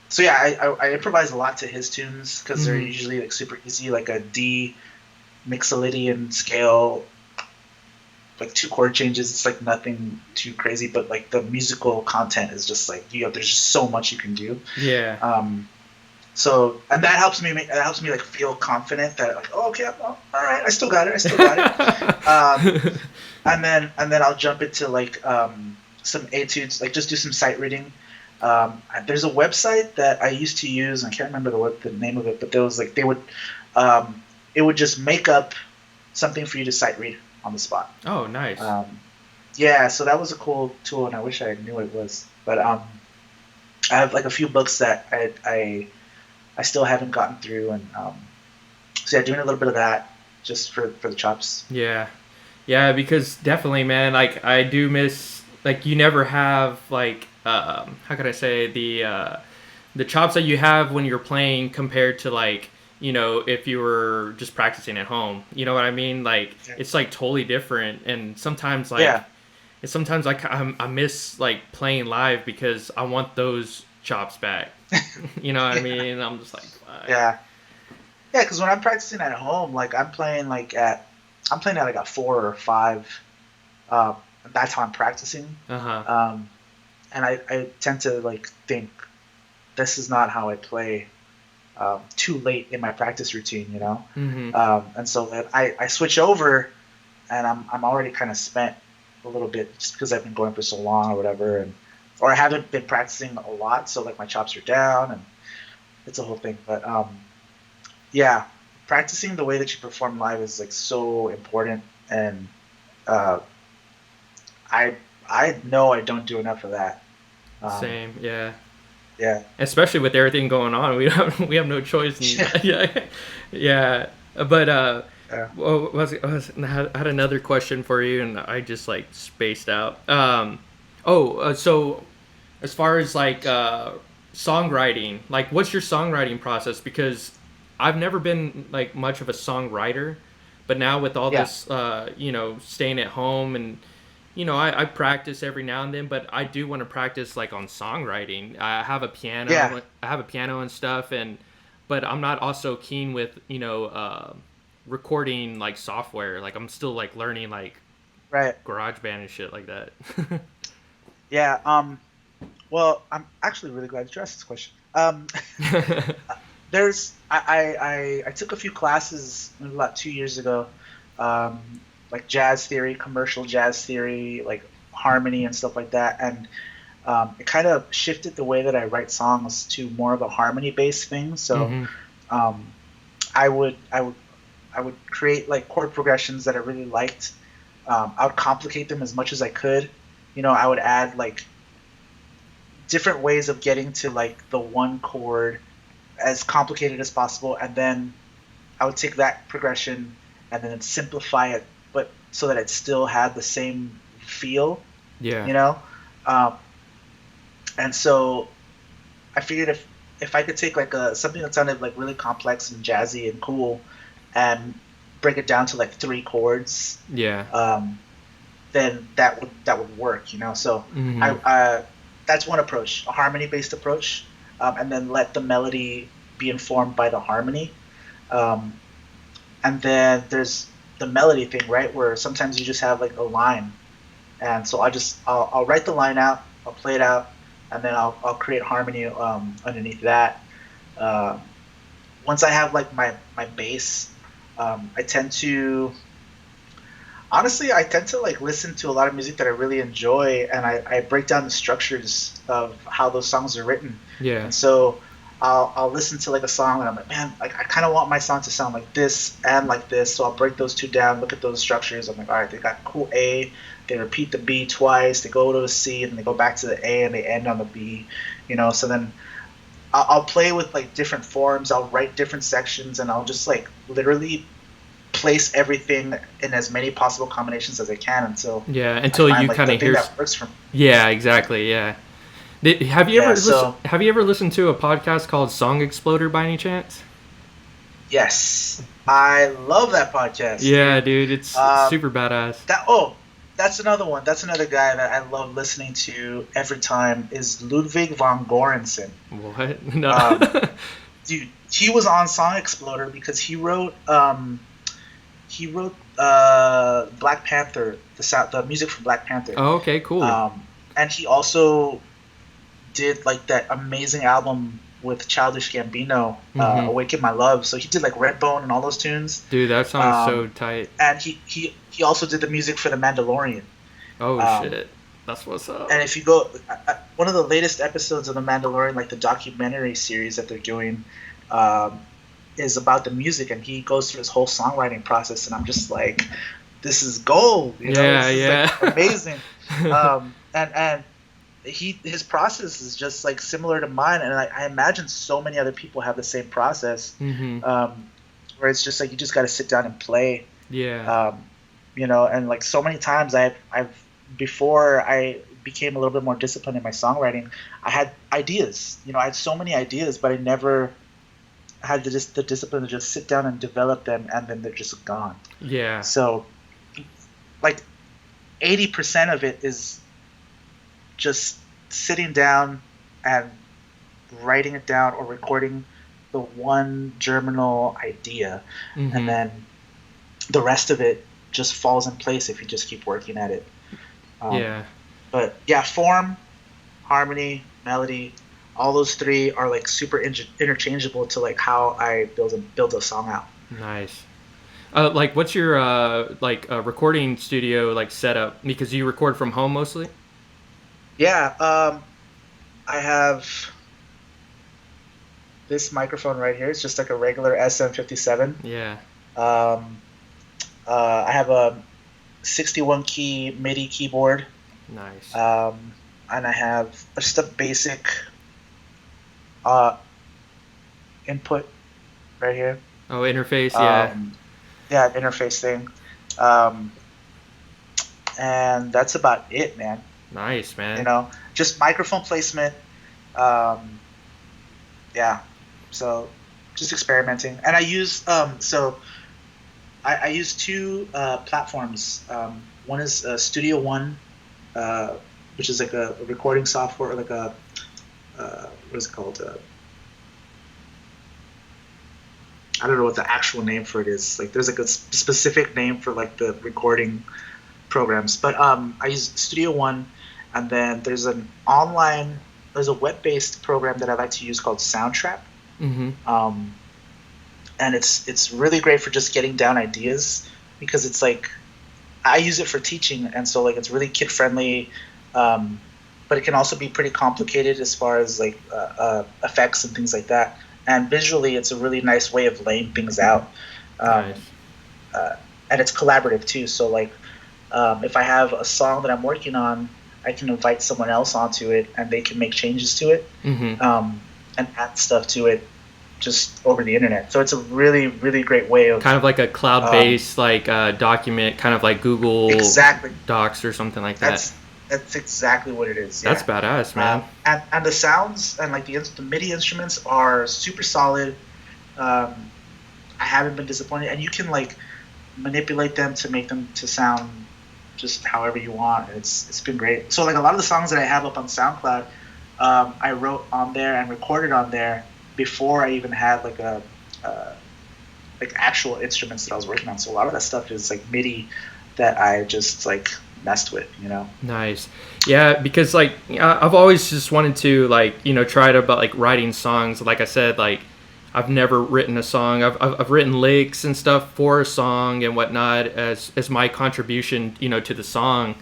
so yeah, I improvise a lot to his tunes because they're Mhm. usually like super easy, like a D Mixolydian scale, like two chord changes. It's like nothing too crazy, but like the musical content is just like there's just so much you can do. Yeah. So and that helps me like feel confident that like, oh, okay, all right, I still got it, I still got it. And then I'll jump into like some etudes, like just do some sight reading. There's a website that I used to use. I can't remember the name of it, but there was like it would just make up something for you to sight read on the spot. Oh, nice. Yeah, so that was a cool tool, and I wish I knew what it was. But I have like a few books that I still haven't gotten through, and so yeah, doing a little bit of that just for the chops. Yeah. Yeah, because definitely, man, like I do miss like you never have like how could I say the chops that you have when you're playing compared to like if you were just practicing at home. You know what I mean? Like it's like totally different. And sometimes Yeah. I miss like playing live because I want those chops back. You know what I mean? I'm just like, fuck. Yeah. Yeah, because when I'm practicing at home, like I'm playing at like a 4 or 5. That's how I'm practicing. Uh-huh. And I tend to like think this is not how I play too late in my practice routine, Mm-hmm. And so then I switch over, and I'm already kind of spent a little bit just because I've been going for so long or whatever, or I haven't been practicing a lot, so like my chops are down, and it's a whole thing. But yeah, practicing the way that you perform live is like so important, and uh, I know I don't do enough of that. Same, yeah. Yeah, Especially with everything going on, we have no choice. Yeah, yeah. But yeah, I had another question for you, and I just like spaced out. So as far as like songwriting, like what's your songwriting process? Because I've never been like much of a songwriter, but now with all yeah, this, staying at home and I practice every now and then, but I do want to practice like on songwriting. yeah. I have a piano and stuff, but I'm not also keen with recording like software. Like I'm still like learning like Right. GarageBand and shit like that. Yeah. Well, I'm actually really glad you asked this question. There's I took a few classes maybe about 2 years ago, um, like jazz theory, commercial jazz theory, like harmony and stuff like that, and it kind of shifted the way that I write songs to more of a harmony based thing. So Hmm. um, I would create like chord progressions that I really liked. I would complicate them as much as I could. I would add like different ways of getting to like the one chord as complicated as possible, and then I would take that progression and then simplify it, but so that it still had the same feel, Yeah. you know. Um, and so I figured if I could take like something that sounded like really complex and jazzy and cool, and break it down to like 3 chords, Yeah. um, then that would work. So I Hmm. that's one approach, a harmony based approach, and then let the melody be informed by the harmony. Um, and then there's the melody thing, right? Where sometimes you just have like a line, and so I'll write the line out, I'll play it out, and then I'll create harmony underneath that. Uh, Once I have like my bass, I tend to honestly, I tend to like listen to a lot of music that I really enjoy, and I break down the structures of how those songs are written. Yeah. And so I'll listen to like a song, and I'm like, man, like I kind of want my song to sound like this and like this. So I'll break those two down, look at those structures. I'm like, all right, they got cool A, they repeat the B twice, they go to a C, and then they go back to the A, and they end on the B. So then I'll play with like different forms. I'll write different sections, and I'll just like literally place everything in as many possible combinations as I can until Yeah. I Until find you like kind the of thing hear. that works for me. Yeah. Exactly. Yeah. Yeah. So Have you ever listened to a podcast called Song Exploder by any chance? yes, I love that podcast, Yeah, dude. dude, it's Um, super badass. that's another one. That's another guy that I love listening to every time is Ludwig von Göransson. What? No. Um, Dude, he was on Song Exploder because he wrote Black Panther, the music for Black Panther, Oh, okay, cool. and he also did like that amazing album with Childish Gambino, Hmm. "Awaken My Love." So he did like Redbone and all those tunes, Dude, that song's so um, tight. and he also did the music for The Mandalorian. Oh Um, shit, that's what's up. and if you go, one of the latest episodes of The Mandalorian, like the documentary series that they're doing, um, is about the music, and he goes through his whole songwriting process, and I'm just like, this is gold, Yeah, this is like yeah. amazing. And his process is just like similar to mine, and I imagine so many other people have the same process, Hmm. um, where it's just like you just got to sit down and play, Yeah. um, and like so many times I've before I became a little bit more disciplined in my songwriting, I had ideas, I had so many ideas, but I never had the discipline to just sit down and develop them, and then they're just gone. Yeah. So, like, 80% of it is just sitting down and writing it down or recording the one germinal idea, Mm-hmm. and then the rest of it just falls in place if you just keep working at it. Yeah. But yeah, form, harmony, melody, all those three are like super interchangeable to like how I build a song out. Nice. Like, what's your recording studio like setup? Because you record from home mostly. Yeah, I have this microphone right here. It's just like a regular SM57. Yeah. Um, I have a 61 key MIDI keyboard. Nice. And I have just a basic input right here. Oh, interface. Yeah. Yeah, interface thing. Um, and that's about it, man. Nice, man. You know, just microphone placement. Yeah. So just experimenting. And I use I use two platforms. One is Studio One, which is like a recording software, or like a what is it called? I don't know what the actual name for it is. Like, there's like a specific name for like the recording programs. But I use Studio One, and then there's a web-based program that I like to use called Soundtrap. Mm-hmm. And it's really great for just getting down ideas, because it's like, I use it for teaching, and so like it's really kid friendly, but it can also be pretty complicated as far as like effects and things like that. And visually, it's a really nice way of laying things out. Nice. And it's collaborative too. So like, if I have a song that I'm working on, I can invite someone else onto it, and they can make changes to it, Mm-hmm. and add stuff to it just over the internet. So it's a really, really great way of Kind of like a cloud-based document, kind of like Google exactly Docs or something like that. That's exactly what it is. Yeah. That's badass, man. And the sounds and like the MIDI instruments are super solid. I haven't been disappointed, and you can like manipulate them to make them to sound just however you want. It's been great. So like a lot of the songs that I have up on SoundCloud, I wrote on there and recorded on there before I even had like like actual instruments that I was working on. So a lot of that stuff is like MIDI that I just like messed with, you know. Nice. Yeah, because like I've always just wanted to like, try to about like writing songs. Like I said, like I've never written a song. I've written lyrics and stuff for a song and whatnot as my contribution, to the song.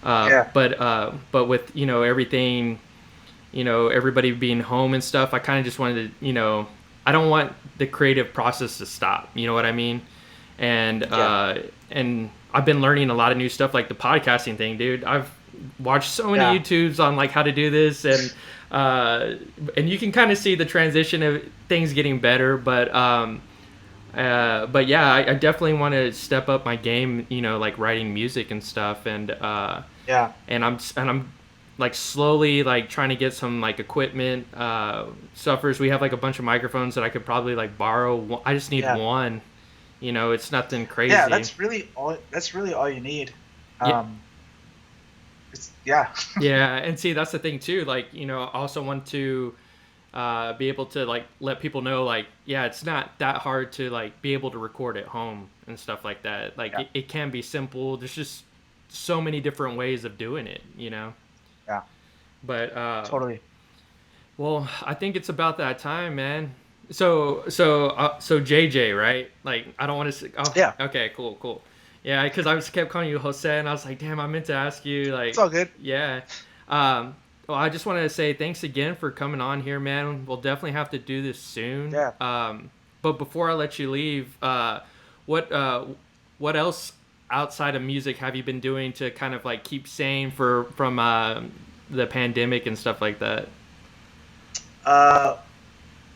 Yeah. But with everything, everybody being home and stuff, I kind of just wanted to, I don't want the creative process to stop. You know what I mean? And and I've been learning a lot of new stuff, like the podcasting thing, dude. I've watched so many YouTubes on like how to do this, and you can kind of see the transition of things getting better. But yeah, I definitely want to step up my game, like writing music and stuff, and and I'm like slowly like trying to get some like equipment, suffers. We have like a bunch of microphones that I could probably like borrow. I just need one. It's nothing crazy. Yeah, that's really all you need. Yeah. Yeah, and see, that's the thing too. Like, I also want to be able to like let people know, like, yeah, it's not that hard to like be able to record at home and stuff like that. Like, it can be simple. There's just so many different ways of doing it, Yeah. But Totally. well, I think it's about that time, man. So JJ, right? Like, I don't want to say. Oh, Yeah. Okay. Cool. Yeah, because I just kept calling you Jose, and I was like, damn, I meant to ask you. Like, It's all good. Yeah. Well, I just wanted to say thanks again for coming on here, man. We'll definitely have to do this soon. Yeah. But before I let you leave, what else outside of music have you been doing to kind of like keep sane from the pandemic and stuff like that?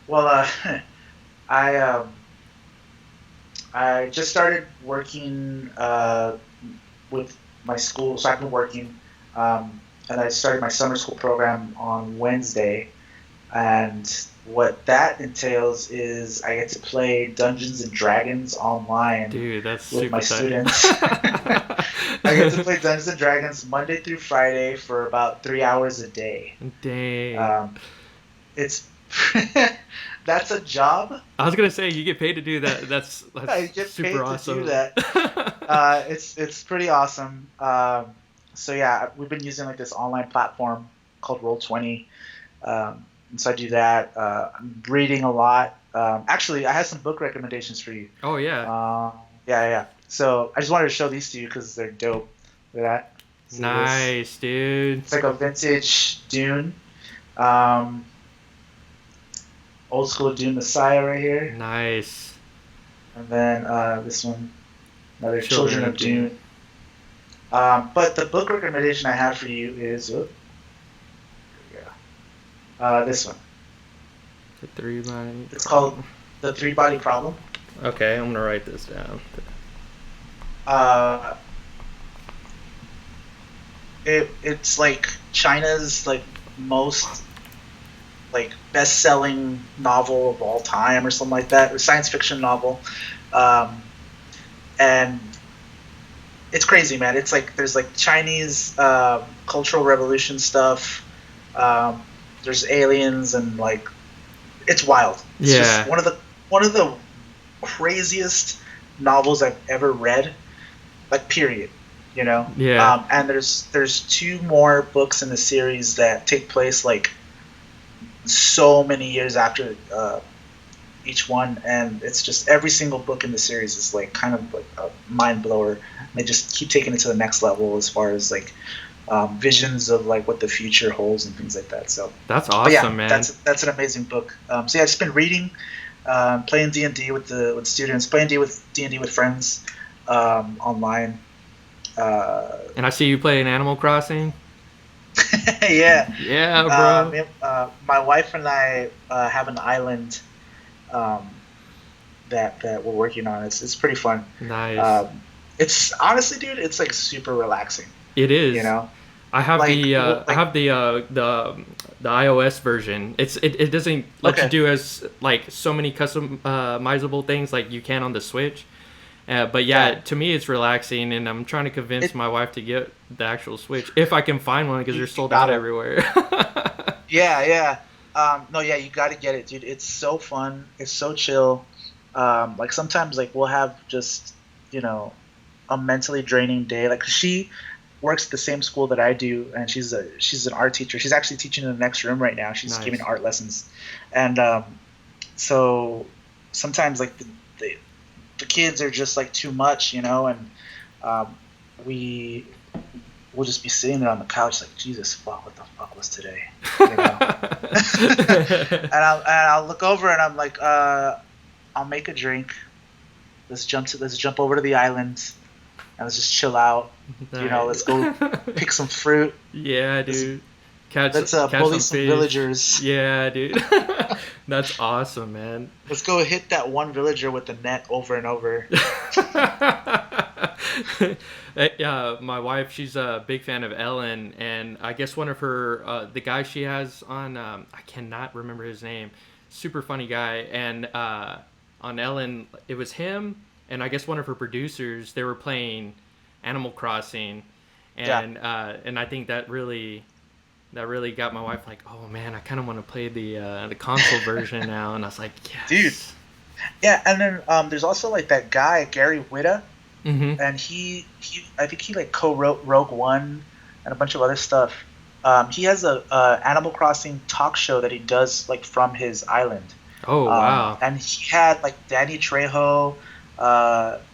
Well, I just started working with my school, so I've been working, and I started my summer school program on Wednesday, And what that entails is I get to play Dungeons and Dragons online Dude, that's with my super tight. students. I get to play Dungeons and Dragons Monday through Friday for about 3 hours a day. Dang. Um, it's that's a job. I was gonna say you get paid to do that. That's I get paid super to awesome. do that. It's pretty awesome. So yeah, we've been using like this online platform called Roll20. And so I do that. I'm reading a lot. Actually, I have some book recommendations for you. Oh yeah. Yeah. So I just wanted to show these to you because they're dope. Look at that. See Nice, this? dude. It's like a vintage Dune. Old school Dune Messiah right here. Nice. And then this one, another Children of Dune. But the book recommendation I have for you is this one. The 3-body. It's called The Three-Body Problem. Okay, I'm gonna write this down. It's like China's like most like best-selling novel of all time or something like that, or science fiction novel. And it's crazy, man. It's like there's like Chinese cultural revolution stuff. There's aliens and like it's wild. It's just one of the craziest novels I've ever read. Like period. You know? Yeah. And there's 2 more books in the series that take place like so many years after each one, and it's just every single book in the series is like kind of like a mind blower. They just keep taking it to the next level as far as like visions of like what the future holds and things like that. So that's awesome, man. That's an amazing book. So yeah, I've just been reading, playing D&D with students, playing D&D with friends online. And I see you play in Animal Crossing. Yeah. Yeah, bro. My wife and I have an island that we're working on. It's pretty fun. Nice. It's honestly, dude, it's like super relaxing. It is. You know, I have like, I have the iOS version. It doesn't let you do as like so many customizable things like you can on the Switch. But yeah, to me it's relaxing, and I'm trying to convince my wife to get the actual Switch if I can find one because they're sold out everywhere. Yeah. No, yeah, you got to get it, dude. It's so fun. It's so chill. Like sometimes like we'll have just a mentally draining day. Like she works at the same school that I do, and she's an art teacher. She's actually teaching in the next room right now. She's giving art lessons, and so sometimes like the kids are just like too much, and we'll just be sitting there on the couch like, Jesus fuck, what the fuck was today? And I'll look over and I'm like, I'll make a drink. Let's jump over to the island and let's just chill out. Nice. Let's go pick some fruit. Yeah, dude. Let's bully some villagers. Yeah, dude. That's awesome, man. Let's go hit that one villager with the net over and over. My wife, she's a big fan of Ellen, and I guess one of her, the guy she has on, I cannot remember his name, super funny guy, and on Ellen, it was him, and I guess one of her producers, they were playing Animal Crossing, and and I think that really got my wife like, oh man, I kind of want to play the console version now, and I was like, yes. Dude. Yeah, and then there's also like that guy Gary Whitta, and he I think he like co-wrote Rogue One and a bunch of other stuff. He has a Animal Crossing talk show that he does like from his island. Oh wow! And he had like Danny Trejo,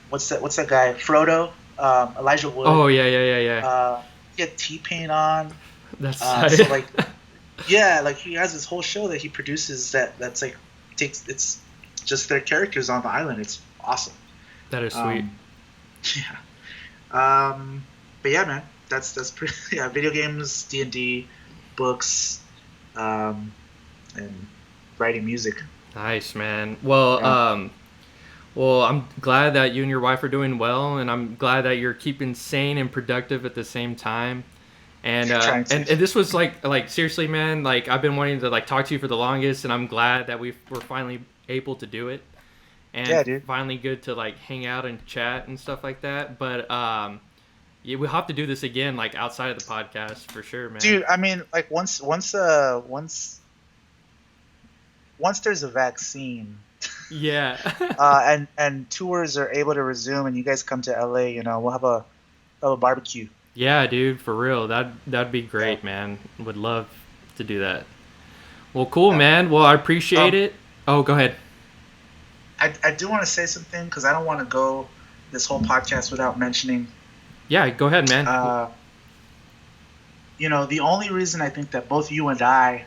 what's that guy Frodo, Elijah Wood. Oh yeah. He had T-Pain on. That's so like, yeah, like he has this whole show that he produces that's like it's just their characters on the island. It's awesome. That is sweet. Yeah. But yeah, man, that's pretty. Yeah, video games, D&D, books, and writing music. Nice, man. Well, well, I'm glad that you and your wife are doing well, and I'm glad that you're keeping sane and productive at the same time. And Trying to. and this was like seriously, man. Like I've been wanting to like talk to you for the longest, and I'm glad that we're finally able to do it, and Yeah, dude. finally good to like hang out and chat and stuff like that. But yeah, we'll have to do this again, like outside of the podcast for sure, man. Dude, I mean, like once there's a vaccine, Yeah. and tours are able to resume, and you guys come to LA, we'll have a barbecue. Yeah, dude, for real. That'd be Yeah. great, man. Would love to do that. Well, cool, Yeah. man. Well, I appreciate Um, it. Oh, go ahead. I do want to say something because I don't want to go this whole podcast without mentioning. Yeah, go ahead, man. Uh, the only reason I think that both you and I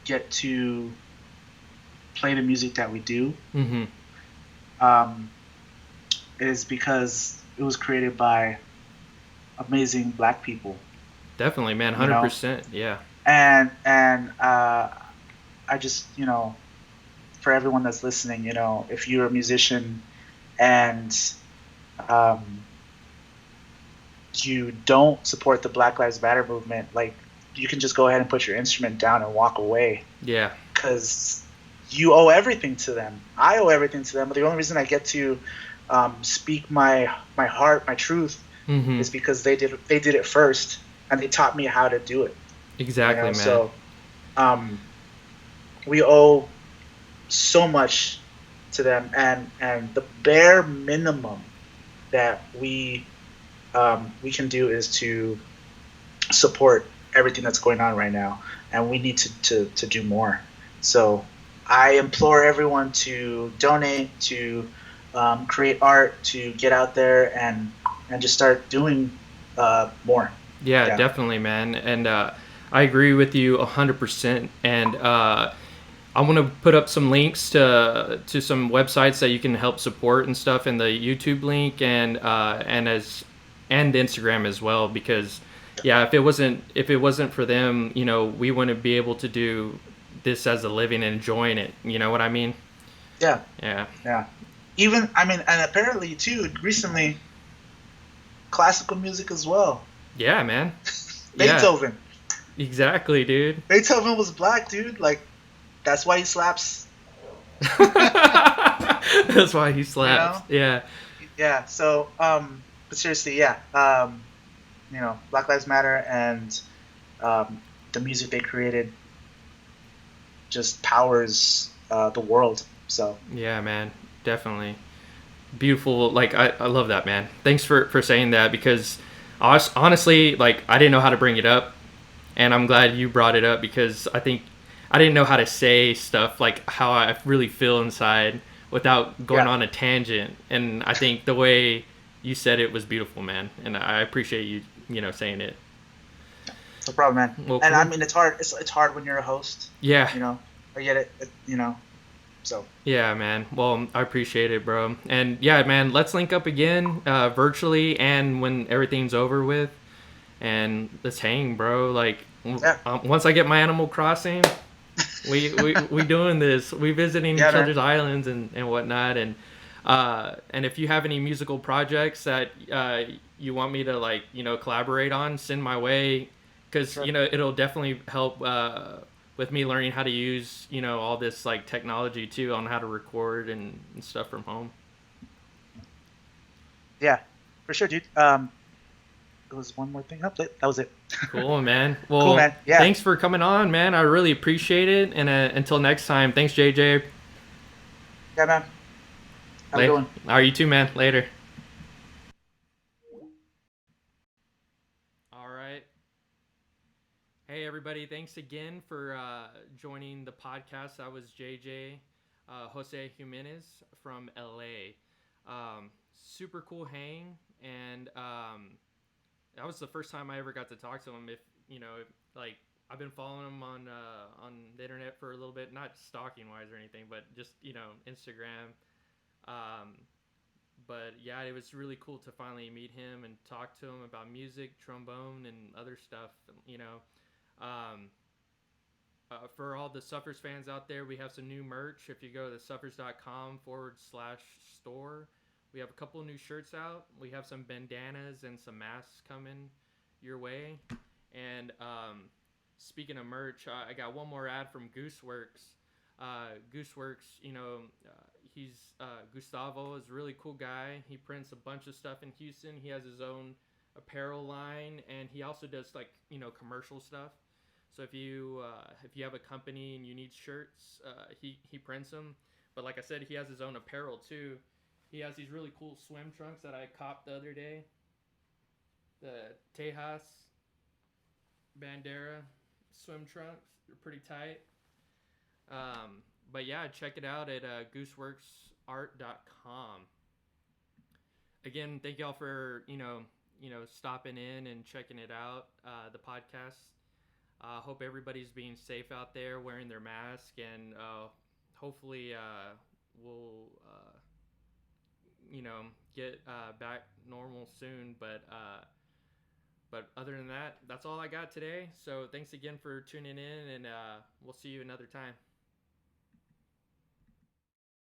get to play the music that we do, Mm-hmm. um, is because it was created by amazing Black people, Definitely, man. you know, 100%. Yeah. and I just, for everyone that's listening, if you're a musician and um, you don't support the Black Lives Matter movement, like you can just go ahead and put your instrument down and walk away Yeah. because you owe everything to them. I owe everything to them. But the only reason I get to speak my heart, my truth, Mm-hmm. is because they did it first, and they taught me how to do it. Exactly, man. So we owe so much to them, and the bare minimum that we can do is to support everything that's going on right now, and we need to do more. So I implore everyone to donate, to create art, to get out there and just start doing more. Yeah, Yeah. definitely, man. And I agree with you 100%. And I want to put up some links to some websites that you can help support and stuff in the YouTube link and Instagram as well, because yeah, if it wasn't for them, we wouldn't be able to do this as a living and enjoying it. You know what I mean? Yeah, Yeah. yeah. Even I mean, and apparently too, recently, classical music as well. Yeah, man. Beethoven. Yeah, exactly, dude. Beethoven was Black, dude. Like that's why he slaps. That's why he slaps. Yeah. Yeah. So, but seriously, yeah. Black Lives Matter and the music they created just powers the world. So Yeah, man. Definitely. Beautiful. Like, I love that, man. Thanks for saying that, because honestly, like, I didn't know how to bring it up. And I'm glad you brought it up, because I think I didn't know how to say stuff like how I really feel inside without going Yeah. on a tangent. And I think the way you said it was beautiful, man. And I appreciate you, saying it. no problem, man. Well, And cool. I mean, it's hard. It's hard when you're a host. Yeah. I get it. So Yeah, man. Well, I appreciate it, bro. And yeah, man, let's link up again virtually and when everything's over with. And let's hang, bro. Like, Yeah. once I get my Animal Crossing, we doing this. We visiting Yeah, each man. other's islands and whatnot. And if you have any musical projects that you want me to like collaborate on, send my way, because Sure. it'll definitely help with me learning how to use all this like technology too, on how to record and stuff from home. Yeah, for sure, dude. There was one more thing. That was it. Cool, man. Well, Cool, man. Yeah. thanks for coming on, man. I really appreciate it. And until next time, thanks, JJ. Yeah, man. Have a good one. All right, you too, man. Later. All right. Hey, everybody. Thanks again for joining the podcast. That was JJ, Jose Jimenez from LA. Super cool hang. And that was the first time I ever got to talk to him. Like, I've been following him on the internet for a little bit, not stalking wise or anything, but just Instagram. But yeah, it was really cool to finally meet him and talk to him about music, trombone, and other stuff. For all the Suffers fans out there, we have some new merch. If you go to suffers.com/store, we have a couple new shirts out. We have some bandanas and some masks coming your way. And speaking of merch, I got one more ad from Gooseworks. Gooseworks, he's Gustavo is a really cool guy. He prints a bunch of stuff in Houston. He has his own apparel line, and he also does commercial stuff. So if you have a company and you need shirts, he prints them. But like I said, he has his own apparel too. He has these really cool swim trunks that I copped the other day. The Tejas Bandera swim trunks. They're pretty tight. But yeah, check it out at gooseworksart.com. Again, thank y'all for stopping in and checking it out, the podcast. Hope everybody's being safe out there, wearing their mask, and hopefully we'll get back normal soon. But other than that, that's all I got today. So thanks again for tuning in, and we'll see you another time.